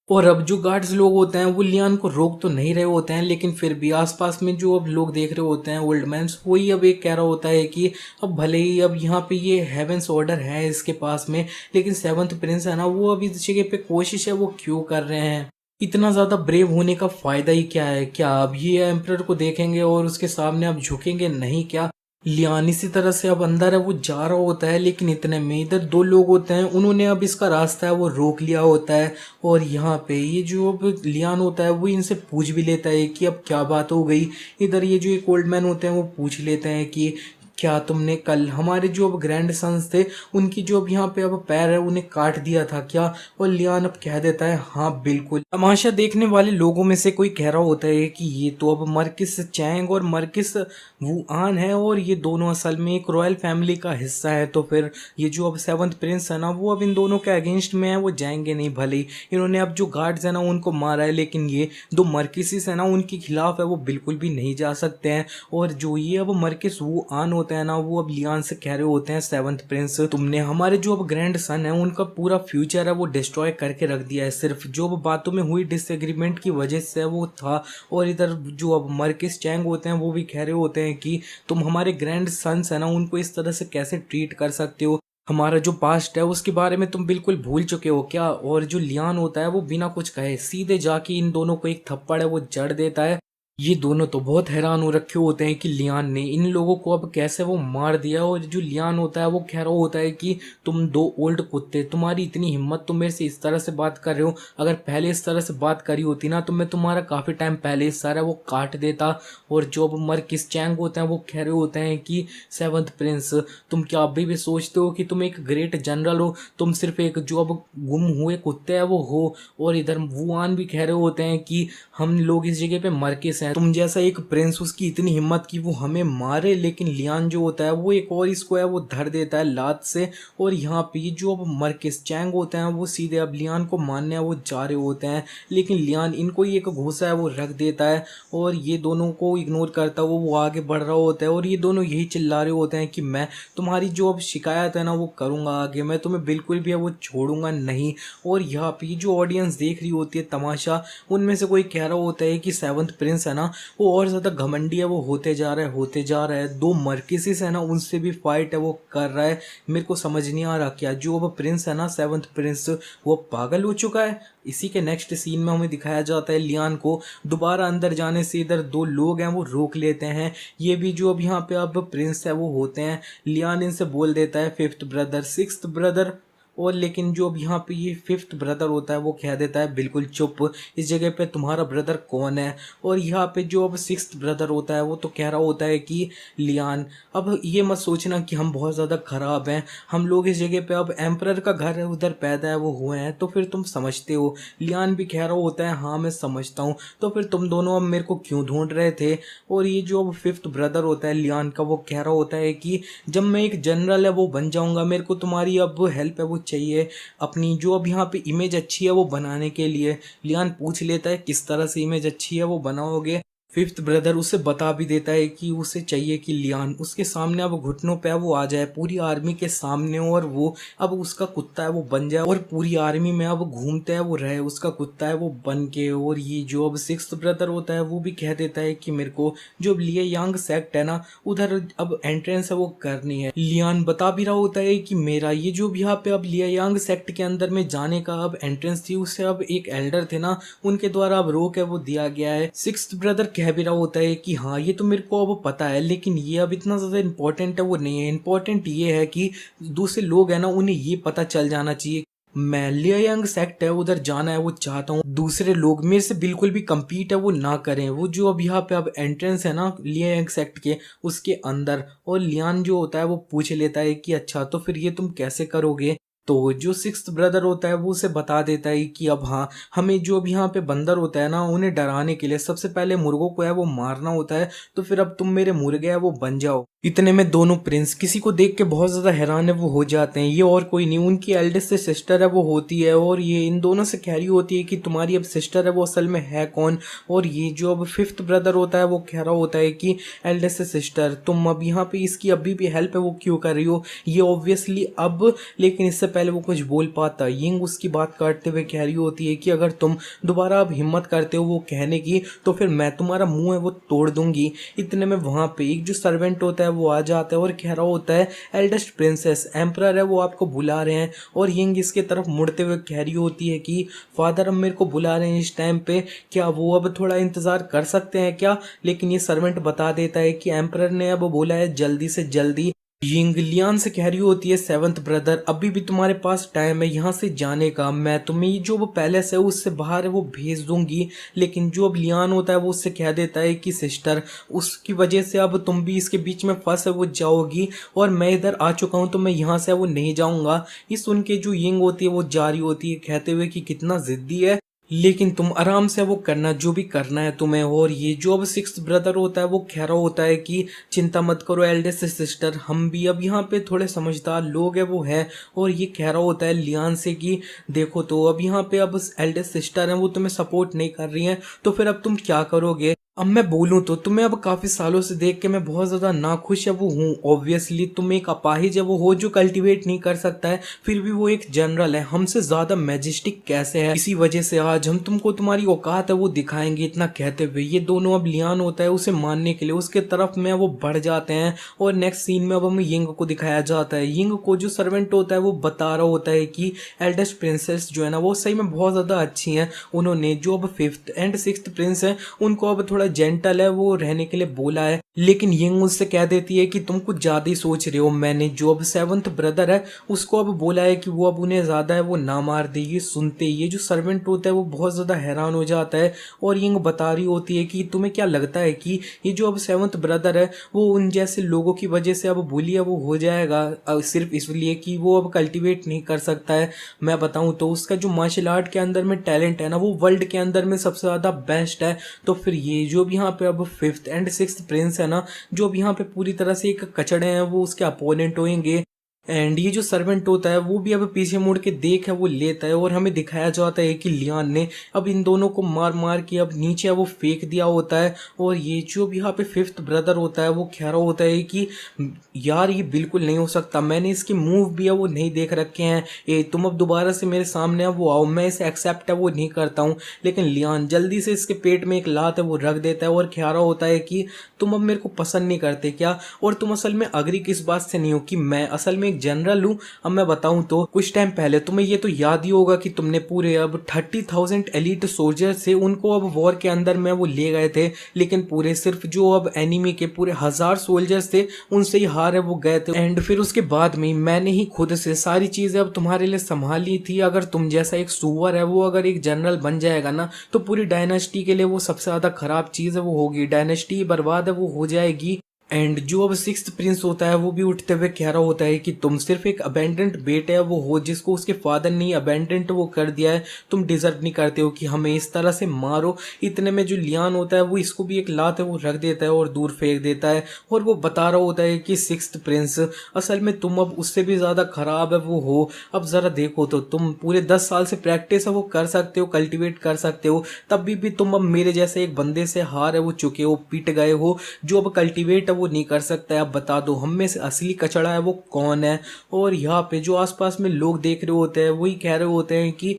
और अब जो गार्ड्स लोग होते हैं वो लियान को रोक तो नहीं रहे होते हैं लेकिन फिर भी आसपास में जो अब लोग देख रहे होते हैं ओल्ड मैन्स वही अब एक कह रहा होता है कि अब भले ही अब यहाँ पे ये हेवेंस ऑर्डर है इसके पास में लेकिन सेवंथ प्रिंस है ना वो अभी इस जगह पे कोशिश है वो क्यों कर रहे हैं। इतना ज़्यादा ब्रेव होने का फ़ायदा ही क्या है। क्या अब ये एम्परर को देखेंगे और उसके सामने अब झुकेंगे नहीं क्या। लियान इसी तरह से अब अंदर है वो जा रहा होता है लेकिन इतने में इधर दो लोग होते हैं उन्होंने अब इसका रास्ता है वो रोक लिया होता है। और यहाँ पे ये जो अब लियान होता है वो इनसे पूछ भी लेता है कि अब क्या बात हो गई। इधर ये जो एक ओल्ड मैन होते हैं वो पूछ लेते हैं कि क्या तुमने कल हमारे जो अब ग्रैंड सन्स थे उनकी जो अब यहाँ पे अब पैर है उन्हें काट दिया था क्या। और लियान अब कह देता है हाँ बिल्कुल। तमाशा देखने वाले लोगों में से कोई कह रहा होता है कि ये तो अब मर्किस चैंग और मर्किस वुआन है और ये दोनों असल में एक रॉयल फैमिली का हिस्सा है। तो फिर ये जो अब सेवंथ प्रिंस है ना वो अब इन दोनों के अगेंस्ट में है वो जाएंगे नहीं। भले ही इन्होंने अब जो गार्ड्स है ना उनको मारा है लेकिन ये दो मर्किसिस है ना उनके खिलाफ है वो बिल्कुल भी नहीं जा सकते हैं। और जो ये अब मर्किस वुआन होते हैं ना वो अब लियान से कह रहे होते हैं सेवंथ प्रिंस तुमने हमारे जो अब ग्रैंड सन है उनका पूरा फ्यूचर है वो डिस्ट्रॉय करके रख दिया है सिर्फ जो अब बातों में हुई डिसएग्रीमेंट की वजह से वो था। और इधर जो अब मर्किस चैंग होते हैं वो भी कह रहे होते हैं कि तुम हमारे ग्रैंड सन्स है ना उनको इस तरह से कैसे ट्रीट कर सकते हो। हमारा जो पास्ट है उसके बारे में तुम बिल्कुल भूल चुके हो क्या। और जो लियान होता है वो बिना कुछ कहे सीधे जाके इन दोनों को एक थप्पड़ है वो जड़ देता है। ये दोनों तो बहुत हैरान हो रखे होते हैं कि लियान ने इन लोगों को अब कैसे वो मार दिया। और जो लियान होता है वो कह रहा होता है कि तुम दो ओल्ड कुत्ते, तुम्हारी इतनी हिम्मत, तुम मेरे से इस तरह से बात कर रहे हो। अगर पहले इस तरह से बात करी होती ना तो मैं तुम्हारा काफ़ी टाइम पहले सारा वो काट देता। और जो अब मर्किस चैंग होते हैं वो कह रहे होते हैं कि सेवंथ प्रिंस, तुम क्या अभी भी सोचते हो कि तुम एक ग्रेट जनरल हो? तुम सिर्फ एक जो अब गुम हुए कुत्ते हैं वो हो। और इधर वुआन भी कह रहे होते हैं कि हम लोग इस जगह पे मर्किस हैं, तुम जैसा एक प्रिंस उसकी इतनी हिम्मत की वो हमें मारे। लेकिन लियान जो होता है वो एक और इसको है वो धर देता है लात से। और यहाँ पे जो अब मर्किस चैंग होते हैं वो सीधे अब लियान को मारने वो जा रहे होते हैं। लेकिन लियान इनको ही एक घूसा है वो रख देता है और ये दोनों को इग्नोर करता हुआ वो आगे बढ़ रहा होता है। और ये दोनों यही चिल्ला रहे होते हैं कि मैं तुम्हारी जो अब शिकायत है ना वो करूँगा आगे, मैं तुम्हें बिल्कुल भी वो छोड़ूंगा नहीं। और यहाँ पे जो ऑडियंस देख रही होती है तमाशा, उनमें से कोई कह रहा होता है कि सेवंथ प्रिंस है ना वो और ज़्यादा घमंडी है, वो होते जा रहा है होते जा रहा है। दो मर्किसिस है ना उनसे भी फाइट है वो कर रहा है। मेरे को समझ नहीं आ रहा क्या जो अब प्रिंस है ना सेवंथ प्रिंस वो पागल हो चुका है। इसी के नेक्स्ट सीन में हमें दिखाया जाता है लियान को दोबारा अंदर जाने से इधर दो लोग हैं वो रोक लेते हैं। ये भी जो अब यहाँ पे अब प्रिंस है वो होते हैं। लियान इनसे बोल देता है फिफ्थ ब्रदर, सिक्स्थ ब्रदर। और लेकिन जो अब यहाँ पे ये फिफ्थ ब्रदर होता है वो कह देता है बिल्कुल चुप, इस जगह पे तुम्हारा ब्रदर कौन है? और यहाँ पे जो अब सिक्स्थ ब्रदर होता है वो तो कह रहा होता है कि लियान अब ये मत सोचना कि हम बहुत ज़्यादा ख़राब हैं, हम लोग इस जगह पे अब एम्परर का घर है उधर पैदा है वो हुए हैं तो फिर तुम समझते हो। लियान भी कह रहा होता है हाँ मैं समझता हूँ, तो फिर तुम दोनों अब मेरे को क्यों ढूंढ रहे थे? और ये जो अब फिफ्थ ब्रदर होता है लियान का वो कह रहा होता है कि जब मैं एक जनरल है वो बन जाऊंगा मेरे को तुम्हारी अब हेल्प है वो चाहिए, अपनी जो अब यहाँ पे इमेज अच्छी है वो बनाने के लिए। लियान पूछ लेता है किस तरह से इमेज अच्छी है वो बनाओगे? फिफ्थ ब्रदर उसे बता भी देता है कि उसे चाहिए कि लियान उसके सामने अब घुटनों पे वो आ जाए पूरी आर्मी के सामने, और वो अब उसका कुत्ता है वो बन जाए और पूरी आर्मी में अब घूमते है वो रहे उसका कुत्ता है वो बन के। और ये जो अब सिक्स्थ ब्रदर होता है वो भी कह देता है कि मेरे को जो लिये यांग सेक्ट है ना उधर अब एंट्रेंस है वो करनी है। लियान बता भी रहा होता है कि मेरा ये जो भी यहाँ पे अब लिये यांग सेक्ट के अंदर में जाने का अब एंट्रेंस थी उसे अब एक एल्डर थे ना उनके द्वारा अब रोक है वो दिया गया है। सिक्स्थ ब्रदर कह भी रहा होता है कि हाँ ये तो मेरे को अब पता है लेकिन ये अब इतना ज़्यादा इंपॉर्टेंट है वो नहीं है, इंपॉर्टेंट ये है कि दूसरे लोग हैं ना उन्हें ये पता चल जाना चाहिए मैं लियांग सेक्ट है उधर जाना है वो चाहता हूँ, दूसरे लोग मेरे से बिल्कुल भी कम्पीट है वो ना करें। वो जो अब यहाँ पे अब एंट्रेंस है ना लियांग सेक्ट के उसके अंदर, और लियान जो होता है वो पूछ लेता है कि अच्छा तो फिर ये तुम कैसे करोगे? तो जो सिक्स्थ ब्रदर होता है वो उसे बता देता है कि अब हाँ हमें जो अब यहाँ पे बंदर होता है ना उन्हें डराने के लिए सबसे पहले मुर्गों को है वो मारना होता है, तो फिर अब तुम मेरे मुर्गे है वो बन जाओ। इतने में दोनों प्रिंस किसी को देख के बहुत ज़्यादा हैरान है वो हो जाते हैं। ये और कोई नहीं उनकी एल्डेस्ट सिस्टर है वो होती है, और ये इन दोनों से कह रही होती है कि तुम्हारी अब सिस्टर है वो असल में है कौन? और ये जो अब फिफ्थ ब्रदर होता है वो कह रहा होता है कि एल्डेस्ट सिस्टर तुम अब यहाँ पे इसकी अभी भी हेल्प है वो क्यों कर रही हो? ये ऑब्वियसली अब, लेकिन इससे पहले वो कुछ बोल पाता यिंग उसकी बात काटते हुए कह रही होती है कि अगर तुम दोबारा अब हिम्मत करते हो वो कहने की तो फिर मैं तुम्हारा मुंह है वो तोड़ दूंगी। इतने में वहां पे एक जो सर्वेंट होता है वो आ जाता है और कह रहा होता है एल्डेस्ट प्रिंसेस एम्परर है वो आपको बुला रहे हैं। और यिंग इसके तरफ मुड़ते हुए कह रही होती है कि फादर अब मेरे को बुला रहे हैं इस टाइम पे, क्या वो अब थोड़ा इंतजार कर सकते हैं क्या? लेकिन ये सर्वेंट बता देता है कि एम्परर ने अब बोला है जल्दी से जल्दी। यिंग लियान से कह रही होती है सेवंथ ब्रदर अभी भी तुम्हारे पास टाइम है यहाँ से जाने का, मैं तुम्हें जो वो पैलेस है उससे बाहर है वो भेज दूंगी। लेकिन जो अब लियान होता है वो उससे कह देता है कि सिस्टर उसकी वजह से अब तुम भी इसके बीच में फंस है वो जाओगी, और मैं इधर आ चुका हूँ तो मैं यहाँ से वो नहीं जाऊँगा। ये सुन के जो यिंग होती है वो जारी होती है कहते हुए कि कितना जिद्दी है, लेकिन तुम आराम से वो करना जो भी करना है तुम्हें। और ये जो अब सिक्स्थ ब्रदर होता है वो कह रहा होता है कि चिंता मत करो एल्डेस्ट सिस्टर, हम भी अब यहाँ पे थोड़े समझदार लोग हैं वो है। और ये कह रहा होता है लियान से कि देखो तो अब यहाँ पे अब एल्डेस्ट सिस्टर हैं वो तुम्हें सपोर्ट नहीं कर रही हैं तो फिर अब तुम क्या करोगे? अब मैं बोलूँ तो तुम्हें अब काफ़ी सालों से देख के मैं बहुत ज़्यादा नाखुश है वो हूँ। ऑब्वियसली तुम एक अपाहिज है वो हो जो कल्टीवेट नहीं कर सकता है, फिर भी वो एक जनरल है, हमसे ज़्यादा मैजेस्टिक कैसे है, इसी वजह से आज हम तुमको तुम्हारी औकात है वो दिखाएंगे। इतना कहते हुए ये दोनों अब लियान होता है उसे मारने के लिए उसके तरफ में वो बढ़ जाते हैं। और नेक्स्ट सीन में अब हमें यिंग को दिखाया जाता है। यिंग को जो सर्वेंट होता है वो बता रहा होता है कि एल्डेस्ट प्रिंसेस जो है ना वो सही में बहुत ज़्यादा अच्छी हैं, उन्होंने जो अब फिफ्थ एंड सिक्स्थ प्रिंस हैं उनको अब थोड़ा थोड़ा जेंटल है वो रहने के लिए बोला है, लेकिन यिंग उससे कह देती है कि तुम कुछ ज्यादा ही सोच रहे हो। मैंने जो अब सेवंथ ब्रदर है उसको अब बोला है कि वो अब उन्हें ज्यादा है वो ना मार दे। ये सुनते ही ये जो सर्वेंट होता है वो बहुत ज्यादा हैरान हो जाता है और यिंग बता रही होती है कि तुम्हें क्या लगता है कि ये जो अब सेवंथ ब्रदर है वो उन जैसे लोगों की वजह से अब बुली है वो हो जाएगा सिर्फ इसलिए कि वो अब कल्टीवेट नहीं कर सकता है। मैं बताऊं तो उसका जो मार्शल आर्ट के अंदर में टैलेंट है ना वो वर्ल्ड के अंदर में सबसे ज्यादा बेस्ट है। तो फिर ये जो भी यहाँ पे अब फिफ्थ एंड सिक्स्थ प्रिंस है ना जो अब यहाँ पे पूरी तरह से एक कचड़े हैं वो उसके अपोनेंट होंगे। एंड ये जो सर्वेंट होता है वो भी अब पीछे मुड़ के देख है वो लेता है और हमें दिखाया जाता है कि लियान ने अब इन दोनों को मार मार के अब नीचे वो फेंक दिया होता है। और ये जो भी यहाँ पे फिफ्थ ब्रदर होता है वो कह रहा होता है कि यार ये बिल्कुल नहीं हो सकता, मैंने इसके मूव भी है वो नहीं देख रखे हैं, ये तुम अब दोबारा से मेरे सामने अब वो आओ, मैं इसे एक्सेप्ट है वो नहीं करता हूँ। लेकिन लियान जल्दी से इसके पेट में एक लात है वो रख देता है और कह रहा होता है कि तुम अब मेरे को पसंद नहीं करते क्या, और तुम असल में अग्री किस बात से नहीं हो कि मैं असल में जनरल हूं। अब मैं बताऊं तो कुछ टाइम पहले तुम्हें ये तो याद ही होगा कि तुमने पूरे अब 30,000 एलिट सोल्जर से उनको अब वॉर के अंदर में वो ले गए थे, लेकिन पूरे सिर्फ जो अब एनिमी के पूरे 1000 सोल्जर्स थे उनसे ही हार है वो गए थे। एंड फिर उसके बाद में मैंने ही खुद से सारी चीजें अब तुम्हारे लिए संभाली थी। अगर तुम जैसा एक सुअर है वो अगर एक जनरल बन जाएगा ना तो पूरी डायनेस्टी के लिए वो सबसे ज्यादा खराब चीज है वो होगी, डायनेस्टी बर्बाद है वो हो जाएगी। एंड जो अब सिक्स्थ प्रिंस होता है वो भी उठते हुए कह रहा होता है कि तुम सिर्फ एक अबेंडेंट बेटे है वो हो जिसको उसके फादर ने अबेंडेंट वो कर दिया है, तुम डिजर्व नहीं करते हो कि हमें इस तरह से मारो। इतने में जो लियान होता है वो इसको भी एक लात है वो रख देता है और दूर फेंक देता है और वो बता रहा होता है कि सिक्स्थ प्रिंस असल में तुम अब उससे भी ज्यादा खराब है वो हो। अब जरा देखो तो तुम पूरे 10 साल से प्रैक्टिस है वो कर सकते हो, कल्टिवेट कर सकते हो, तब भी तुम अब मेरे जैसे एक बंदे से हार है वो चुके हो, पिट गए हो। जो अब कल्टिवेट वो नहीं कर सकता है, अब बता दो हम में से असली कचड़ा है वो कौन है। और यहाँ पे जो आसपास में लोग देख रहे होते हैं वही कह रहे होते हैं कि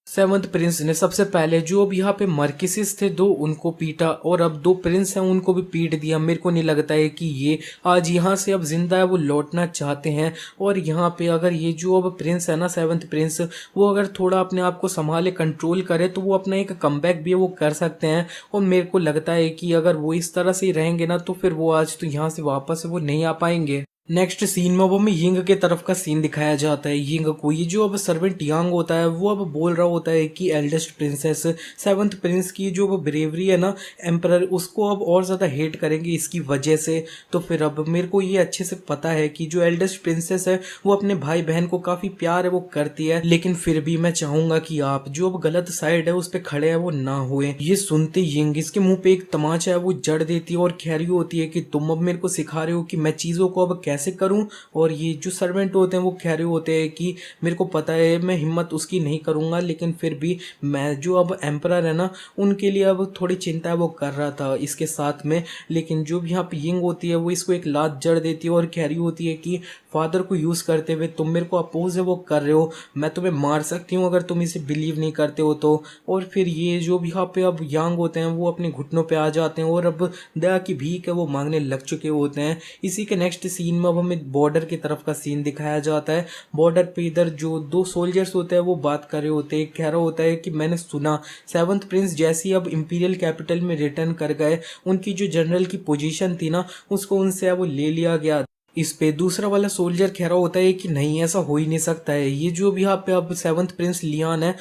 सेवंथ प्रिंस ने सबसे पहले जो अब यहाँ पे मर्किसिस थे दो उनको पीटा और अब दो प्रिंस हैं उनको भी पीट दिया। मेरे को नहीं लगता है कि ये आज यहाँ से अब जिंदा है वो लौटना चाहते हैं। और यहाँ पे अगर ये जो अब प्रिंस है ना सेवंथ प्रिंस वो अगर थोड़ा अपने आप को संभाले कंट्रोल करे तो वो अपना एक कमबैक भी है वो कर सकते हैं। और मेरे को लगता है कि अगर वो इस तरह से ही रहेंगे ना तो फिर वो आज तो यहाँ से वापस वो नहीं आ पाएंगे। नेक्स्ट सीन में वो हमें यिंग के तरफ का सीन दिखाया जाता है। यिंग को ये जो अब सर्वेंट यांग होता है वो अब बोल रहा होता है कि एल्डेस्ट प्रिंसेस सेवंथ प्रिंस की जो ब्रेवरी है ना एम्परर उसको अब और ज्यादा हेट करेंगे इसकी वजह से। तो फिर अब मेरे को ये अच्छे से पता है कि जो एल्डेस्ट प्रिंसेस है वो अपने भाई बहन को काफी प्यार है वो करती है, लेकिन फिर भी मैं चाहूंगा कि आप जो अब गलत साइड है उस पर खड़े है वो ना हुए। ये सुनते यिंग इसके मुंह पे एक तमाचा है वो जड़ देती है और कह रही होती है कि तुम अब मेरे को सिखा रहे हो कि मैं चीजों को अब कैसे करूं। और ये जो सर्वेंट होते हैं वो कह रहे होते हैं कि मेरे को पता है मैं हिम्मत उसकी नहीं करूंगा, लेकिन फिर भी मैं जो अब एम्परर है ना उनके लिए अब थोड़ी चिंता वो कर रहा था इसके साथ में। लेकिन जो भी यहाँ पे यिंग होती है वो इसको एक लात जड़ देती है और कह रही होती है कि फादर को यूज करते हुए तुम मेरे को अपोज है वो कर रहे हो, मैं तुम्हें मार सकती हूँ अगर तुम इसे बिलीव नहीं करते हो तो। और फिर ये जो भी यहाँ पे अब यांग होते हैं वो अपने घुटनों पे आ जाते हैं और अब दया की भीख है वो मांगने लग चुके होते हैं। इसी के नेक्स्ट सीन में अब हमें बॉर्डर की तरफ का सीन दिखाया जाता है। बॉर्डर पे इधर जो दो सोल्जर्स होते हैं वो बात कर रहे होते हैं, कह रहा होता है कि मैंने सुना सेवंथ प्रिंस जैसी अब इंपीरियल कैपिटल में रिटर्न कर गए, उनकी जो जनरल की पोजीशन थी ना उसको उनसे वो ले लिया गया। इस पे दूसरा वाला सोल्जर कह रहा होता है कि नहीं ऐसा हो ही नहीं सकता है, ये जो भी यहाँ पे अब सेवंथ प्रिंस लियान है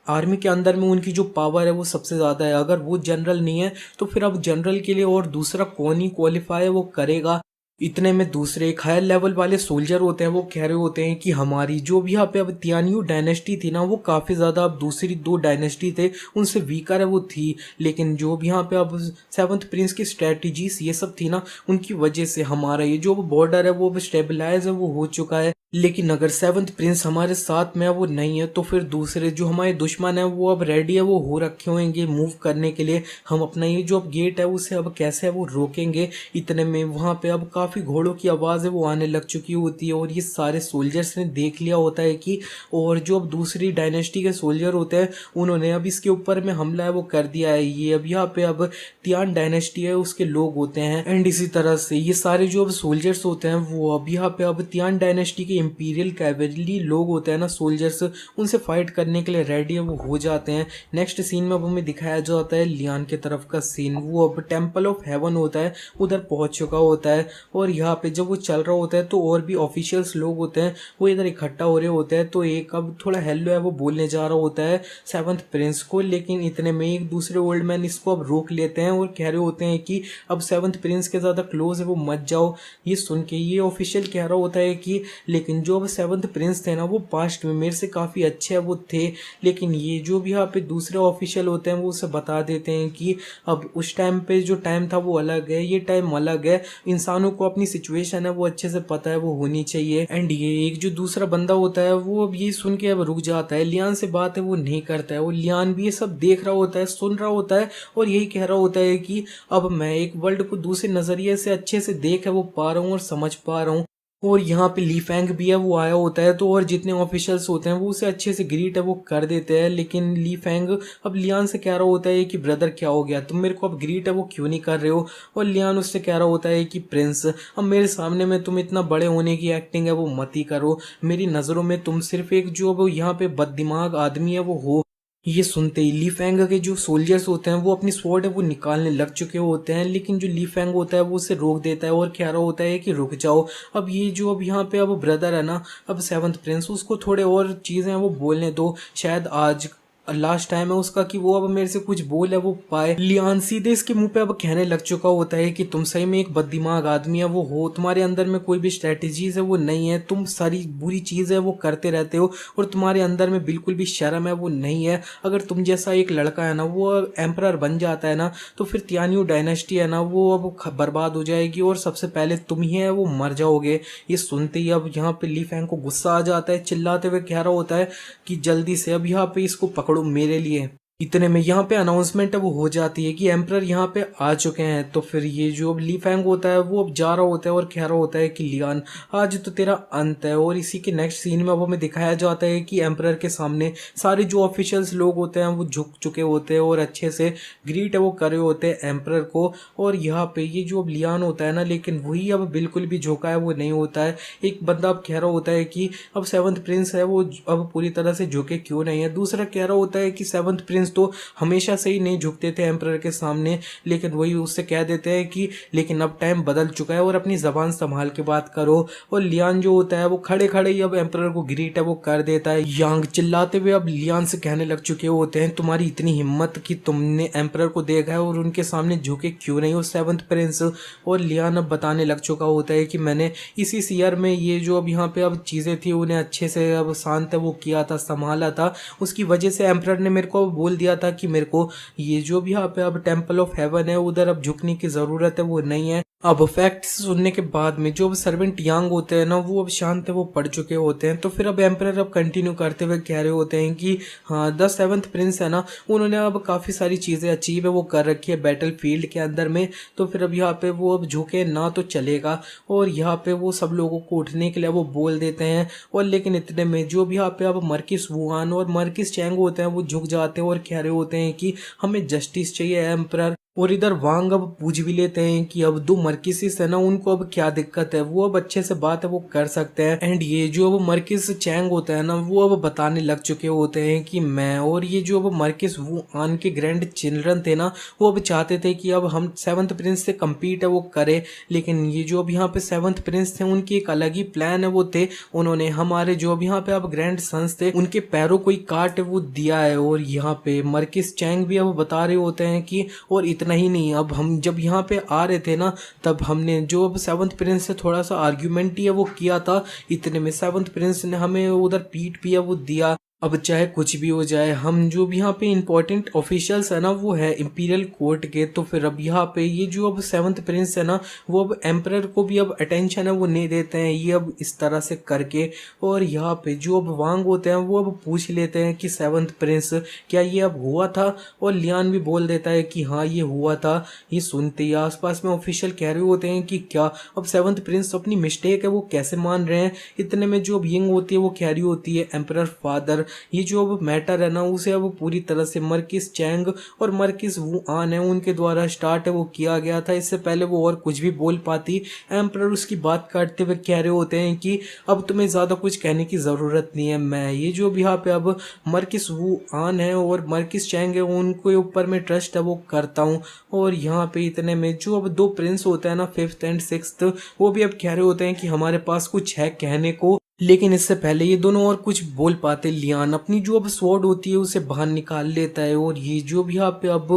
आर्मी के अंदर में उनकी जो पावर है वो सबसे ज़्यादा है, अगर वो जनरल नहीं है तो फिर अब जनरल के लिए और दूसरा कौन ही क्वालिफाई वो करेगा। इतने में दूसरे एक हायर लेवल वाले सोल्जर होते हैं वो कह रहे होते हैं कि हमारी जो भी यहाँ पे अब तियानियो डायनेस्टी थी ना वो काफ़ी ज़्यादा अब दूसरी दो डायनेस्टी थे उनसे वीकर है वो थी, लेकिन जो भी यहाँ पे अब सेवंथ प्रिंस की स्ट्रेटजीज ये सब थी ना उनकी वजह से हमारा ये जो बॉर्डर है वो अब स्टेबलाइज है वो हो चुका है। लेकिन अगर सेवंथ प्रिंस हमारे साथ में वो नहीं है तो फिर दूसरे जो हमारे दुश्मन है वो अब रेडी है वो हो रखे होंगे मूव करने के लिए, हम अपना ये जो अब गेट है उसे अब कैसे है वो रोकेंगे। इतने में वहाँ पे अब काफ़ी घोड़ों की आवाज़ है वो आने लग चुकी होती है और ये सारे सोल्जर्स ने देख लिया होता है कि और जो अब दूसरी डायनेस्टी के सोल्जर होते हैं उन्होंने अब इसके ऊपर में हमला है वो कर दिया है। ये अब यहाँ पे अब तियान डायनेस्टी है उसके लोग होते हैं। एंड इसी तरह से ये सारे जो अब सोल्जर्स होते हैं वो अब यहाँ पे अब तियान डायनेस्टी के कि इंपीरियल कैवेलरी लोग होते हैं ना, सोल्जर्स, उनसे फाइट करने के लिए रेडी है, वो हो जाते हैं। नेक्स्ट सीन में अब हमें दिखाया जाता है लियान की तरफ का सीन। वो अब टेम्पल ऑफ हेवन होता है उधर पहुंच चुका होता है, और यहाँ पे जब वो चल रहा होता है तो और भी ऑफिशियल्स लोग होते हैं वो इधर इकट्ठा हो रहे होते हैं। तो एक अब थोड़ा हेलो है वो बोलने जा रहा होता है सेवंथ प्रिंस को, लेकिन इतने में एक दूसरे ओल्ड मैन इसको अब रोक लेते हैं और कह रहे होते हैं कि अब सेवंथ प्रिंस के ज़्यादा क्लोज है वो मत जाओ। ये सुन के ये ऑफिशियल कह रहा होता है कि लेकिन जो अब सेवंथ प्रिंस थे ना वो पास्ट में मेरे से काफ़ी अच्छे वो थे, लेकिन ये जो भी यहाँ पे दूसरे ऑफिशियल होते हैं वो उसे बता देते हैं कि अब उस टाइम पे जो टाइम था वो अलग है, ये टाइम अलग है। इंसानों को अपनी सिचुएशन है वो अच्छे से पता है वो होनी चाहिए। एंड ये एक जो दूसरा बंदा होता है वो अब ये सुन के अब रुक जाता है, लियान से बात है वो नहीं करता है। वो लियान भी ये सब देख रहा होता है, सुन रहा होता है, और यही कह रहा होता है कि अब मैं एक वर्ल्ड को दूसरे नजरिए से अच्छे से देख वो पा रहा हूँ और समझ पा रहा हूँ। और यहाँ पे ली फैंग भी है वो आया होता है, तो और जितने ऑफिशियल्स होते हैं वो उसे अच्छे से ग्रीट है वो कर देते हैं। लेकिन ली फैंग अब लियान से कह रहा होता है कि ब्रदर क्या हो गया, तुम मेरे को अब ग्रीट है वो क्यों नहीं कर रहे हो। और लियान उससे कह रहा होता है कि प्रिंस अब मेरे सामने में तुम इतना बड़े होने की एक्टिंग है वो मत ही करो, मेरी नज़रों में तुम सिर्फ एक जो अब यहाँ पे बददिमाग आदमी है वो हो। ये सुनते ही ली फैंग के जो सोल्जर्स होते हैं वो अपनी स्वॉर्ड है वो निकालने लग चुके होते हैं, लेकिन जो ली फैंग होता है वो उसे रोक देता है और कह रहा होता है कि रुक जाओ। अब ये जो अब यहाँ पे अब ब्रदर है ना, अब सेवंथ प्रिंस, उसको थोड़े और चीज़ें वो बोलने दो, शायद आज लास्ट टाइम है उसका कि वो अब मेरे से कुछ बोल है वो पाए। लियान सीधे इसके मुंह पे अब कहने लग चुका होता है कि तुम सही में एक बददिमाग आदमी है वो हो, तुम्हारे अंदर में कोई भी स्ट्रेटेजीज है वो नहीं है, तुम सारी बुरी चीज़ है वो करते रहते हो, और तुम्हारे अंदर में बिल्कुल भी शर्म है वो नहीं है। अगर तुम जैसा एक लड़का है ना वो एम्परर बन जाता है ना तो फिर तियानियो डायनेस्टी है ना वो अब बर्बाद हो जाएगी और सबसे पहले तुम ही है वो मर जाओगे। ये सुनते ही अब यहाँ पे ली फैंग को गुस्सा आ जाता है, चिल्लाते हुए कह रहा होता है कि जल्दी से अब यहाँ पे इसको पकड़ो मेरे लिए। इतने में यहाँ पे अनाउंसमेंट है वो हो जाती है कि एम्परर यहाँ पे आ चुके हैं। तो फिर ये जो अब ली फैंग होता है वो अब जा रहा होता है और कह रहा होता है कि लियान आज तो तेरा अंत है। और इसी के नेक्स्ट सीन में अब हमें दिखाया जाता है कि एम्परर के सामने सारे जो ऑफिशियल्स लोग होते हैं वो झुक चुके होते हैं और अच्छे से ग्रीट है वो कर रहे होते हैं एम्परर को। और यहाँ पे ये जो अब लियान होता है ना, लेकिन वही अब बिल्कुल भी झुका है वो नहीं होता है। एक बंदा अब कह रहा होता है कि अब सेवंथ प्रिंस है वो अब पूरी तरह से झुके क्यों नहीं है। दूसरा कह रहा होता है कि सेवंथ प्रिंस तो हमेशा से ही नहीं झुकते थे एम्परर के सामने, लेकिन वही उससे कह देते हैं कि लेकिन अब टाइम बदल चुका है और अपनी जबान संभाल के बात करो। और लियान जो होता है वो खड़े खड़े ही अब एम्परर को ग्रीट है वो कर देता है। यांग चिल्लाते हुए अब लियान से कहने लग चुके होते हैं तुम्हारी इतनी हिम्मत कि तुमने एम्परर को देखा है और उनके सामने झुके क्यों नहीं हो सेवंथ प्रिंस। और लियान अब बताने लग चुका होता है कि मैंने इसी ईयर में ये जो अब यहाँ पे अब चीज़ें थी उन्हें अच्छे से अब शांत है वो किया था, संभाला था, उसकी वजह से एम्परर ने मेरे को बोल दिया था कि मेरे को ये जो भी यहाँ पे अब टेम्पल ऑफ हेवन है उधर अब झुकने की ज़रूरत है वो नहीं है। अब फैक्ट्स सुनने के बाद में जो अब सर्वेंट यांग होते हैं ना वो अब शांत है वो पढ़ चुके होते हैं। तो फिर अब एम्परर अब कंटिन्यू करते हुए कह रहे होते हैं कि हाँ द सेवंथ प्रिंस है ना उन्होंने अब काफ़ी सारी चीज़ें अचीव है वो कर रखी है बैटल फील्ड के अंदर में। तो फिर अब यहाँ पे वो अब झुके ना तो चलेगा, और यहाँ पे वो सब लोगों को उठने के लिए वो बोल देते हैं। और लेकिन इतने में जो भी यहाँ पे अब मर्किस वुआन और मर्किस चैंग होते हैं वो झुक जाते हैं और कह रहे होते हैं कि हमें जस्टिस चाहिए एम्परर। और इधर वांग अब पूछ भी लेते हैं कि अब दो मर्किसिस है ना उनको अब क्या दिक्कत है, वो अब अच्छे से बात है वो कर सकते हैं। एंड ये जो अब मर्किस चैंग होता है ना वो अब बताने लग चुके होते हैं कि मैं और ये जो अब मर्किस वुआन के ग्रैंड चिल्ड्रन थे ना वो अब चाहते थे कि अब हम सेवंथ प्रिंस से कम्पीट है वो करे। लेकिन ये जो अब यहाँ पे सेवंथ प्रिंस थे उनकी एक अलग ही प्लान है वो थे, उन्होंने हमारे जो अब यहाँ पे अब ग्रैंड सन्स थे उनके पैरों को ही काट वो दिया है। और यहाँ पे मर्किस चैंग भी अब बता रहे होते हैं कि और नहीं नहीं अब हम जब यहाँ पे आ रहे थे ना तब हमने जो अब सेवंथ प्रिंस से थोड़ा सा आर्ग्यूमेंट ही है वो किया था, इतने में सेवंथ प्रिंस ने हमें उधर पीठ भी है वो दिया। अब चाहे कुछ भी हो जाए हम जो भी यहाँ पे इम्पोर्टेंट ऑफिशियल्स है ना वो है इंपीरियल कोर्ट के। तो फिर अब यहाँ पे ये जो अब सेवंथ प्रिंस है ना वो अब एम्परर को भी अब अटेंशन है वो नहीं देते हैं ये अब इस तरह से करके। और यहाँ पे जो अब वांग होते हैं वो अब पूछ लेते हैं कि सेवंथ प्रिंस क्या ये अब हुआ था, और लियान भी बोल देता है कि हाँ ये हुआ था। ये सुनते ही आसपास में ऑफिशियल कह रहे होते हैं कि क्या अब सेवंथ प्रिंस अपनी मिस्टेक है वो कैसे मान रहे हैं। इतने में जो अब यंग होती है वो कह रही होती है एम्परर फादर ये जो अब मैटर है ना उसे अब पूरी तरह से मर्किस चैंग और मर्किस वू आन है उनके द्वारा स्टार्ट है वो किया गया था। इससे पहले वो और कुछ भी बोल पाती, एम्परर उसकी बात काटते हुए कह रहे होते हैं कि अब तुम्हें ज़्यादा कुछ कहने की ज़रूरत नहीं है। मैं ये जो भी यहाँ पे अब मर्किस वू आन है और मर्किस चैंग है उनके ऊपर में ट्रस्ट है वो करता हूँ। और यहाँ पे इतने में जो अब दो प्रिंस होता है ना, 5th एंड 6th, वो भी अब कह रहे होते हैं कि हमारे पास कुछ है कहने को। लेकिन इससे पहले ये दोनों और कुछ बोल पाते, लियान अपनी जो अब स्वॉर्ड होती है उसे बाहर निकाल लेता है। और ये जो भी यहाँ पे अब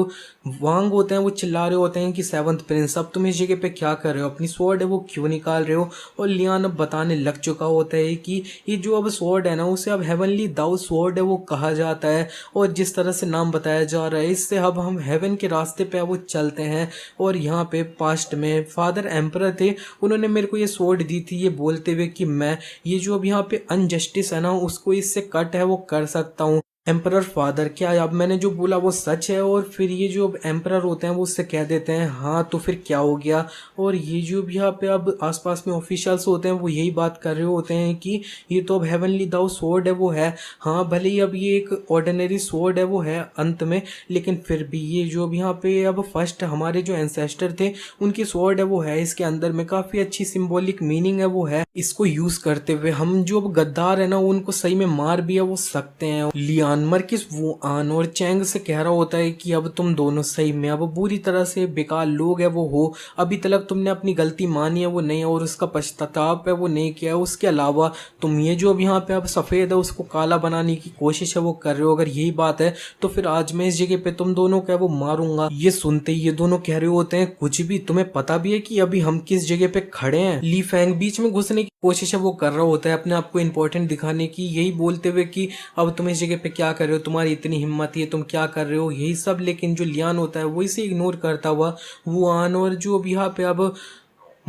वांग होते हैं वो चिल्ला रहे होते हैं कि 7th प्रिंस अब तुम इस जगह पे क्या कर रहे हो, अपनी स्वॉर्ड है वो क्यों निकाल रहे हो। और लियान अब बताने लग चुका होता है कि ये जो अब स्वॉर्ड है ना उसे अब हेवनली दाउ स्वॉर्ड है वो कहा जाता है। और जिस तरह से नाम बताया जा रहा है इससे अब हम हेवन के रास्ते पे वो चलते हैं। और यहाँ पे पास्ट में फादर एम्परर थे, उन्होंने मेरे को ये स्वॉर्ड दी थी ये बोलते हुए कि मैं ये जो अब यहाँ पे अनजस्टिस है ना उसको इससे कट है वो कर सकता हूँ। एम्परर फादर, क्या अब मैंने जो बोला वो सच है। और फिर ये जो अब एम्परर होते हैं वो उससे कह देते हैं हाँ तो फिर क्या हो गया। और ये जो भी यहाँ पे अब आसपास में ऑफिशियल्स होते हैं वो यही बात कर रहे होते हैं कि ये तो अब हेवनली दाउ स्वॉर्ड है वो है, हाँ भले ही अब ये एक ऑर्डिनरी स्वॉर्ड है वो है अंत में, लेकिन फिर भी ये जो अब यहाँ पे अब फर्स्ट हमारे जो एंसेस्टर थे उनकी स्वॉर्ड है वो है, इसके अंदर में काफ़ी अच्छी सिम्बॉलिक मीनिंग है वो है। इसको यूज़ करते हुए हम जो अब गद्दार है ना उनको सही में मार भी है वो सकते हैं। लियान मर्किस वू आन और चैंग से कह रहा होता है कि अब तुम दोनों सही में अब बुरी तरह से बेकार लोग है वो हो, अभी तक तुमने अपनी गलती मानी है वो नहीं और उसका पश्चाताप है वो नहीं किया है। उसके अलावा तुम ये जो अब यहाँ पे अब सफ़ेद है उसको काला बनाने की कोशिश है वो कर रहे हो, अगर यही बात है तो फिर आज मैं इस जगह पे तुम दोनों को वो मारूंगा। ये सुनते ही ये दोनों कह रहे होते हैं कुछ भी, तुम्हें पता भी है कि अभी हम किस जगह पे खड़े हैं। ली फैंग बीच में घुसने की कोशिश है वो कर रहा होता है अपने आप को इम्पोर्टेंट दिखाने की, यही बोलते हुए कि अब तुम इस जगह पे क्या कर रहे हो, तुम्हारी इतनी हिम्मत है तुम क्या कर रहे हो, यही सब। लेकिन जो लियान होता है वो इसे इग्नोर करता हुआ वो आन और जो अब यहाँ पे अब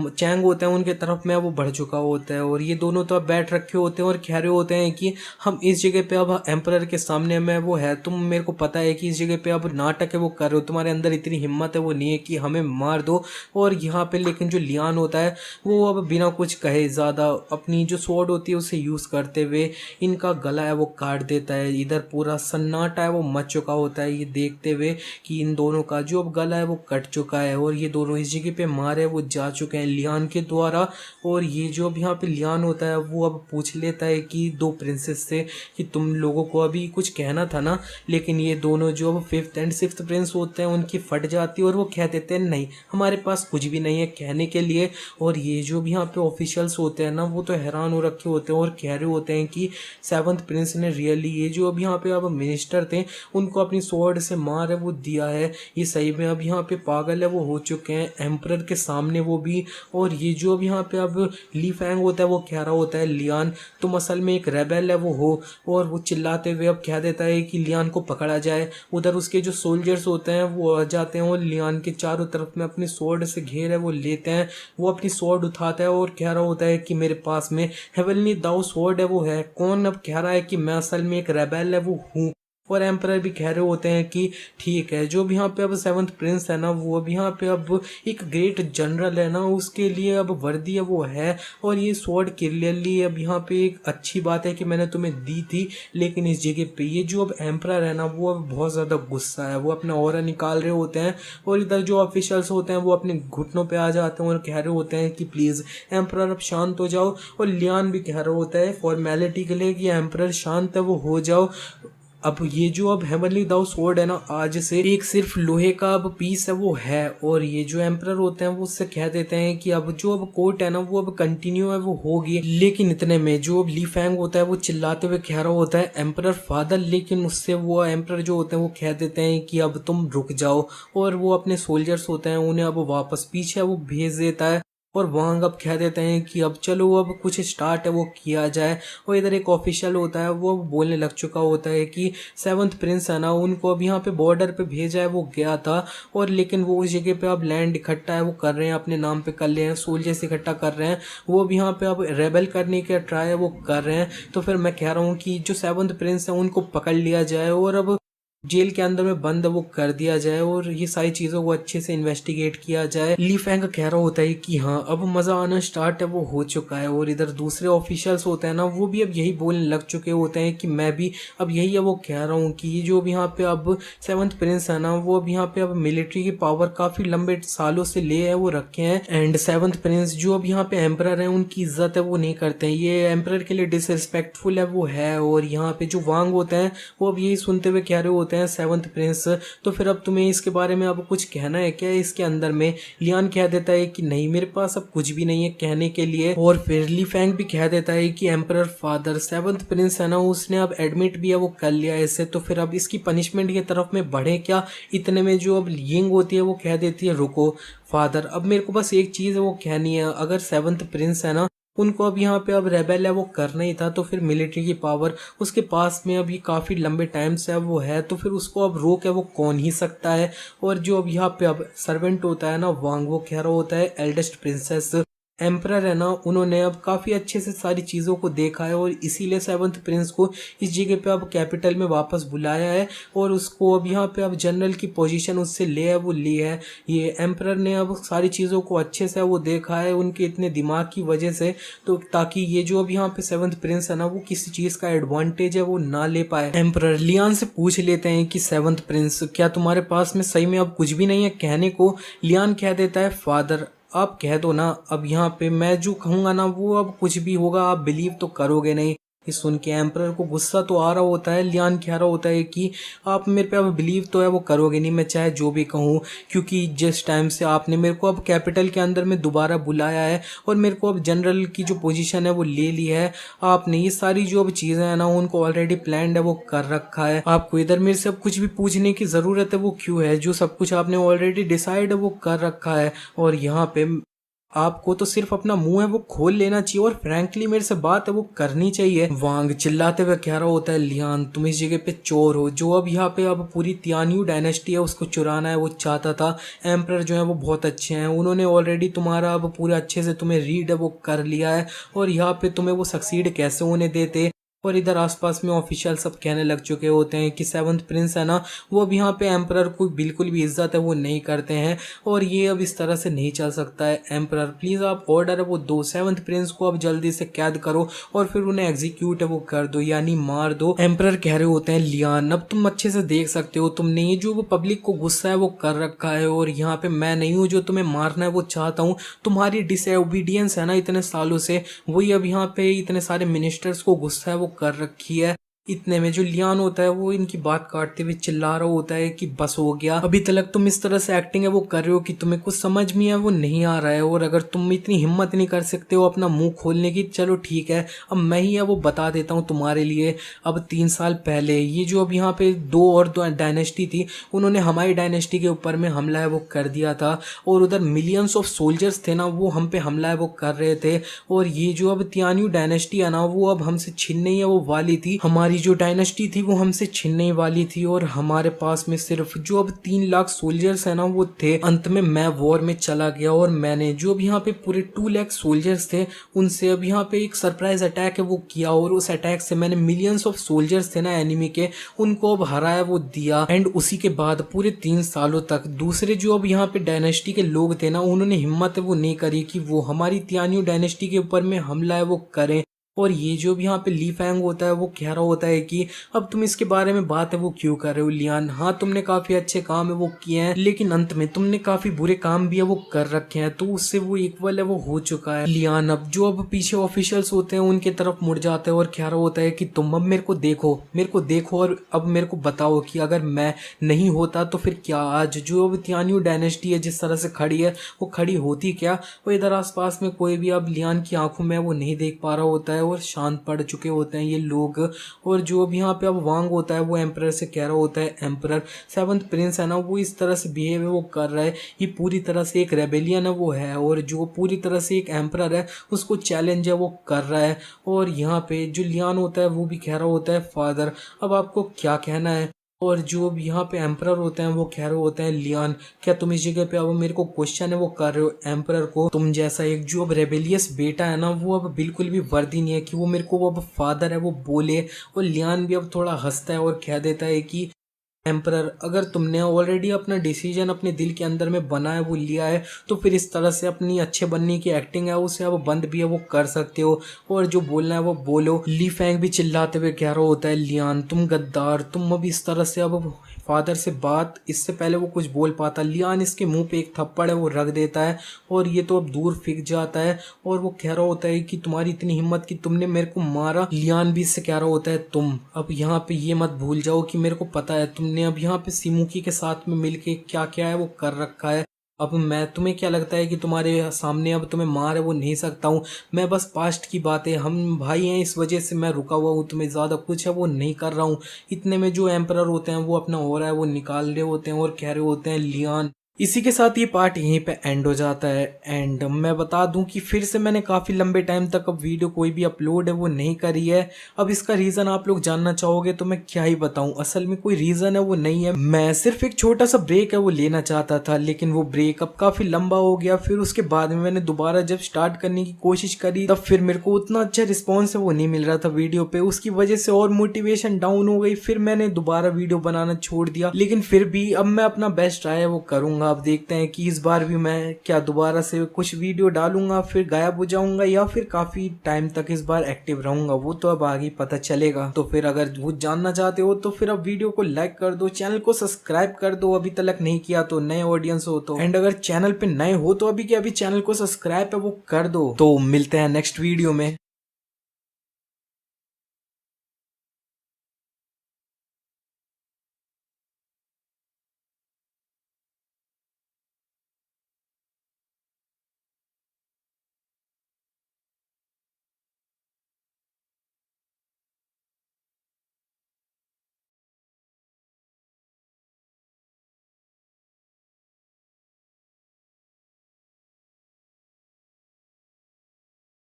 चैंग होते हैं उनके तरफ में वो बढ़ चुका होता है। और ये दोनों तो अब बैठ रखे होते हैं और कह रहे होते हैं कि हम इस जगह पे अब एम्परर के सामने में वो है, तुम मेरे को पता है कि इस जगह पे अब नाटक है वो कर रहे हो, तुम्हारे अंदर इतनी हिम्मत है वो नहीं है कि हमें मार दो। और यहाँ पे लेकिन जो लियान होता है वो अब बिना कुछ कहे ज़्यादा अपनी जो स्वॉर्ड होती है उसे यूज़ करते हुए इनका गला है वो काट देता है। इधर पूरा सन्नाटा है वो मच चुका होता है ये देखते हुए कि इन दोनों का जो अब गला है वो कट चुका है और ये दोनों इस जगह पे मारे वो जा चुके हैं लियान के द्वारा। और ये जो अब यहाँ पे लियान होता है वो अब पूछ लेता है कि दो प्रिंसेस से कि तुम लोगों को अभी कुछ कहना था ना, लेकिन ये दोनों जो अब 5th एंड 6th प्रिंस होते हैं उनकी फट जाती है और वो कह देते हैं नहीं हमारे पास कुछ भी नहीं है कहने के लिए। और ये जो भी यहाँ पे ऑफिशियल्स होते हैं ना वो तो हैरान हो रखे होते हैं और कह रहे होते हैं कि 7th प्रिंस ने रियली ये जो अब यहाँ पे अब मिनिस्टर थे उनको अपनी स्वॉर्ड से मार है वो दिया है, ये सही में अब यहाँ पे पागल है वो हो चुके हैं एम्परर के सामने वो भी। और ये जो अब यहाँ पे अब ली फैंग होता है वो कह रहा होता है लियान तुम असल में एक रेबेल है वो हो, और वो चिल्लाते हुए अब कह देता है कि लियान को पकड़ा जाए। उधर उसके जो सोल्जर्स होते हैं वो आ जाते हैं और लियान के चारों तरफ में अपनी स्वॉर्ड से घेर है वो लेते हैं। वो अपनी स्वॉर्ड उठाता है और कह रहा होता है कि मेरे पास में हेवनली दाउ स्वॉर्ड है वो है, कौन अब कह रहा है कि मैं असल में एक रेबेल है वो हूँ। और एम्परर भी कह रहे होते हैं कि ठीक है, जो भी यहाँ पे अब 7th प्रिंस है ना वो अब यहाँ पे अब एक ग्रेट जनरल है ना उसके लिए अब वर्दी है वो है। और ये स्वॉर्ड क्लियरली अब यहाँ पे एक अच्छी बात है कि मैंने तुम्हें दी थी, लेकिन इस जगह पे ये जो अब एम्परर है ना वो अब बहुत ज़्यादा गुस्सा है, वो अपना ऑरा निकाल रहे होते हैं। और इधर जो ऑफिशियल्स होते हैं वो अपने घुटनों पे आ जाते हैं और कह रहे होते हैं कि प्लीज़ एम्परर अब शांत हो जाओ। और लियान भी कह रहा होता है फॉर्मेलिटी के लिए कि एम्परर शांत है वो हो जाओ। अब ये जो अब हेवनली दाउ स्वॉर्ड है ना आज से एक सिर्फ लोहे का अब पीस है वो है। और ये जो एम्परर होते हैं वो उससे कह देते हैं कि अब जो अब कोर्ट है ना वो अब कंटिन्यू है वो होगी। लेकिन इतने में जो अब ली फैंग होता है वो चिल्लाते हुए कह रहा होता है एम्परर फादर, लेकिन उससे वो एम्परर जो होते हैं वो कह देते हैं कि अब तुम रुक जाओ। और वो अपने सोल्जर्स होते हैं उन्हें अब वापस पीछे वो भेज देता है। और वांग अब कह देते हैं कि अब चलो अब कुछ स्टार्ट है वो किया जाए। और इधर एक ऑफिशियल होता है वो बोलने लग चुका होता है कि 7th प्रिंस है ना उनको अब यहाँ पे बॉर्डर पे भेजा है वो गया था, और लेकिन वो उस जगह पे अब लैंड इकट्ठा है वो कर रहे हैं अपने नाम पे कर रहे हैं, सोल्जर्स इकट्ठा कर रहे हैं, वो अब यहाँ पे अब रेबल करने का ट्राई है वो कर रहे हैं। तो फिर मैं कह रहा हूँ कि जो 7th प्रिंस है उनको पकड़ लिया जाए और अब जेल के अंदर में बंद वो कर दिया जाए और ये सारी चीजों को अच्छे से इन्वेस्टिगेट किया जाए। ली फैंग कह रहा होता है कि हाँ अब मजा आना स्टार्ट है वो हो चुका है, और इधर दूसरे ऑफिशियल्स होते हैं ना वो भी अब यही बोलने लग चुके होते हैं कि मैं भी अब यही है वो कह रहा हूँ कि ये जो अब यहाँ पे अब सेवंथ प्रिंस है ना वो अब यहाँ पे अब मिलिट्री की पावर काफी लंबे सालों से ले है वो रखे हैं, एंड सेवंथ प्रिंस जो अब यहाँ पे एम्परर है उनकी इज्जत है वो नहीं करते हैं, ये एम्परर के लिए डिसरिस्पेक्टफुल है वो है। और यहाँ पे जो वांग होते हैं वो अब यही सुनते हुए कह रहे होते हैं सेवंथ प्रिंस तो फिर अब तुम्हें इसके बारे में अब कुछ कहना है क्या। इसके अंदर में लियान कह देता है कि नहीं मेरे पास अब कुछ भी नहीं है कहने के लिए, और फिर ली फैंग भी कह देता है कि एम्परर फादर सेवंथ प्रिंस है ना उसने अब एडमिट भी है वो कर लिया है इसे, तो फिर अब इसकी पनिशमेंट की तरफ में बढ़े क्या। इतने में जो अब यिंग होती है वो कह देती है रुको फादर अब मेरे को बस एक चीज है वो कहनी है, अगर सेवंथ प्रिंस है ना उनको अब यहाँ पे अब रेबेल है वो करना ही था तो फिर मिलिट्री की पावर उसके पास में अभी काफ़ी लंबे टाइम से अब वो है तो फिर उसको अब रोक है वो कौन ही सकता है। और जो अब यहाँ पे अब सर्वेंट होता है ना वांग वो कह रहा होता है एल्डेस्ट प्रिंसेस एम्परर है ना उन्होंने अब काफ़ी अच्छे से सारी चीज़ों को देखा है और इसीलिए सेवंथ प्रिंस को इस जगह पे अब कैपिटल में वापस बुलाया है और उसको अब यहाँ पे अब जनरल की पोजीशन उससे ले है वो ली है। ये एम्परर ने अब सारी चीज़ों को अच्छे से वो देखा है उनके इतने दिमाग की वजह से, तो ताकि ये जो अब यहाँ पे सेवंथ प्रिंस है ना वो किसी चीज़ का एडवांटेज है वो ना ले पाए। एम्परर लियान से पूछ लेते हैं कि सेवंथ प्रिंस क्या तुम्हारे पास में सही में अब कुछ भी नहीं है कहने को। लियान कह देता है फादर आप कह दो ना, अब यहाँ पे मैं जो कहूँगा ना वो अब कुछ भी होगा आप बिलीव तो करोगे नहीं। ये सुन के एम्परर को गुस्सा तो आ रहा होता है, लियान कह रहा होता है कि आप मेरे पे अब बिलीव तो है वो करोगे नहीं मैं चाहे जो भी कहूँ, क्योंकि जिस टाइम से आपने मेरे को अब कैपिटल के अंदर में दोबारा बुलाया है और मेरे को अब जनरल की जो पोजीशन है वो ले ली है, आपने ये सारी जो अब चीज़ें हैं ना उनको ऑलरेडी प्लान्ड है वो कर रखा है, आपको इधर मेरे से अब कुछ भी पूछने की ज़रूरत है वो क्यों है, जो सब कुछ आपने ऑलरेडी डिसाइड है वो कर रखा है। और यहाँ पे आपको तो सिर्फ अपना मुंह है वो खोल लेना चाहिए और फ्रैंकली मेरे से बात है वो करनी चाहिए। वांग चिल्लाते हुए कह रहा होता है लियान तुम इस जगह पे चोर हो, जो अब यहाँ पे अब पूरी तियान्यू डायनेस्टी है उसको चुराना है वो चाहता था। एम्परर जो है वो बहुत अच्छे हैं, उन्होंने ऑलरेडी तुम्हारा अब पूरे अच्छे से तुम्हें रीड है वो कर लिया है और यहाँ पे तुम्हें वो सक्सीड कैसे होने देते। और इधर आसपास में ऑफिशियल सब कहने लग चुके होते हैं कि सेवंथ प्रिंस है ना वो अब यहाँ पे एम्परर को बिल्कुल भी इज्जत है वो नहीं करते हैं और ये अब इस तरह से नहीं चल सकता है। एम्परर प्लीज़ आप ऑर्डर है वो दो, सेवंथ प्रिंस को अब जल्दी से कैद करो और फिर उन्हें एग्जीक्यूट है वो कर दो यानी मार दो। एम्परर कह रहे होते हैं लियान अब तुम अच्छे से देख सकते हो तुमने ये जो वो पब्लिक को गुस्सा है वो कर रखा है और यहाँ पे मैं नहीं हूँ जो तुम्हें मारना है वो चाहता हूँ, तुम्हारी डिसओबीडियंस है ना इतने सालों से वही अब यहाँ पे इतने सारे मिनिस्टर्स को गुस्सा है वो कर रखी है। इतने में जो लियान होता है वो इनकी बात काटते हुए चिल्ला रहा होता है कि बस हो गया, अभी तक तुम इस तरह से एक्टिंग है वो कर रहे हो कि तुम्हें कुछ समझ में है वो नहीं आ रहा है, और अगर तुम इतनी हिम्मत नहीं कर सकते हो अपना मुंह खोलने की चलो ठीक है अब मैं ही है वो बता देता हूँ तुम्हारे लिए। अब 3 साल पहले ये जो अब यहाँ पे दो डायनेस्टी थी उन्होंने हमारी डायनेस्टी के ऊपर में हमला है वो कर दिया था और उधर मिलियंस ऑफ सोल्जर्स थे ना वो हम पे हमला है वो कर रहे थे, और ये जो अब तियान्यू डायनेस्टी है ना वो अब हमसे छीनने ही वो वाली थी, हमारी जो डायनेस्टी थी वो हमसे छीनने वाली थी और हमारे पास में सिर्फ जो अब 3 लाख सोल्जर्स है ना वो थे। अंत में मैं वॉर में चला गया और मैंने जो अब यहाँ पे पूरे 2 लाख सोल्जर्स थे उनसे अब यहाँ पे एक सरप्राइज अटैक है वो किया और उस अटैक से मैंने मिलियंस ऑफ सोल्जर्स थे ना एनिमी के उनको अब हराया वो दिया। एंड उसी के बाद पूरे 3 सालों तक दूसरे जो अब यहाँ पे डायनेस्टी के लोग थे ना उन्होंने हिम्मत वो नहीं करी कि वो हमारी तियान्यू डायनेस्टी के ऊपर में हमला है वो करें। और ये जो भी यहाँ पे ली फैंग होता है वो कह रहा होता है कि अब तुम इसके बारे में बात है वो क्यों कर रहे हो लियान, हाँ तुमने काफी अच्छे काम है वो किए हैं लेकिन अंत में तुमने काफी बुरे काम भी है वो कर रखे हैं तो उससे वो इक्वल है वो हो चुका है। लियान अब जो अब पीछे ऑफिशियल्स होते हैं उनके तरफ मुड़ जाते हैं और कह रहा होता है कि तुम अब मेरे को देखो और अब मेरे को बताओ कि अगर मैं नहीं होता तो फिर क्या आज जो अब तियान्यू डायनेस्टी है जिस तरह से खड़ी है वो खड़ी होती क्या। वो इधर आसपास में कोई भी अब लियान की आंखों में वो नहीं देख पा रहा होता है और शांत पड़ चुके होते हैं ये लोग। और जो अब यहाँ पे अब वांग होता है वो एम्परर से कह रहा होता है एम्परर सेवंथ प्रिंस है ना वो इस तरह से बिहेव है वो कर रहा है, ये पूरी तरह से एक रेबेलियन है वो है और जो पूरी तरह से एक एम्परर है उसको चैलेंज है वो कर रहा है। और यहाँ पे जो लियान होता है वो भी कह रहा होता है फादर अब आपको क्या कहना है। और जो अब यहाँ पे एम्परर होते हैं वो कह रहे होते हैं लियान क्या तुम इस जगह पे अब मेरे को क्वेश्चन है वो कर रहे हो एम्परर को, तुम जैसा एक जो अब रेबेलियस बेटा है ना वो अब बिल्कुल भी वर्दी नहीं है कि वो मेरे को अब फादर है वो बोले। और लियान भी अब थोड़ा हंसता है और कह देता है कि एम्परर, अगर तुमने ऑलरेडी अपना डिसीजन अपने दिल के अंदर में बना है, वो लिया है, तो फिर इस तरह से अपनी अच्छे बनने की एक्टिंग है उसे अब बंद भी है वो कर सकते हो, और जो बोलना है वो बोलो। ली फैंग भी चिल्लाते हुए कह रहा होता है, लियान तुम गद्दार, तुम अब इस तरह से अब फादर से बात, इससे पहले वो कुछ बोल पाता, लियान इसके मुंह पे एक थप्पड़ है वो रख देता है और ये तो अब दूर फिक जाता है। और वो कह रहा होता है कि तुम्हारी इतनी हिम्मत कि तुमने मेरे को मारा। लियान भी इससे कह रहा होता है, तुम अब यहाँ पे ये मत भूल जाओ कि मेरे को पता है तुमने अब यहाँ पे सिमुकी के साथ में मिलके क्या क्या है वो कर रखा है। अब मैं, तुम्हें क्या लगता है कि तुम्हारे सामने अब तुम्हें मार है वो नहीं सकता हूँ, मैं बस पास्ट की बातें, हम भाई हैं इस वजह से मैं रुका हुआ हूँ, तुम्हें ज़्यादा कुछ है वो नहीं कर रहा हूँ। इतने में जो एम्परर होते हैं वो अपना हो रहा है वो निकाल रहे होते हैं और कह रहे होते हैं, लियान। इसी के साथ ये पार्ट यहीं पे एंड हो जाता है। एंड मैं बता दूं कि फिर से मैंने काफ़ी लंबे टाइम तक अब वीडियो कोई भी अपलोड है वो नहीं करी है। अब इसका रीज़न आप लोग जानना चाहोगे तो मैं क्या ही बताऊं, असल में कोई रीज़न है वो नहीं है, मैं सिर्फ एक छोटा सा ब्रेक है वो लेना चाहता था, लेकिन वो ब्रेक अब काफ़ी लंबा हो गया। फिर उसके बाद में मैंने दोबारा जब स्टार्ट करने की कोशिश करी तब फिर मेरे को उतना अच्छा रिस्पॉन्स है वो नहीं मिल रहा था वीडियो पे, उसकी वजह से और मोटिवेशन डाउन हो गई। फिर मैंने दोबारा वीडियो बनाना छोड़ दिया, लेकिन फिर भी अब मैं अपना बेस्ट ट्राई है वो करूंगा। अब देखते हैं कि इस बार भी मैं क्या दोबारा से कुछ वीडियो डालूंगा फिर गायब हो जाऊंगा या फिर काफी टाइम तक इस बार एक्टिव रहूंगा, वो तो अब आगे पता चलेगा। तो फिर अगर वो जानना चाहते हो तो फिर अब वीडियो को लाइक कर दो, चैनल को सब्सक्राइब कर दो अभी तक नहीं किया तो, नए ऑडियंस हो तो, एंड अगर चैनल पे नए हो तो अभी के अभी चैनल को सब्सक्राइब है वो कर दो। तो मिलते हैं नेक्स्ट वीडियो में।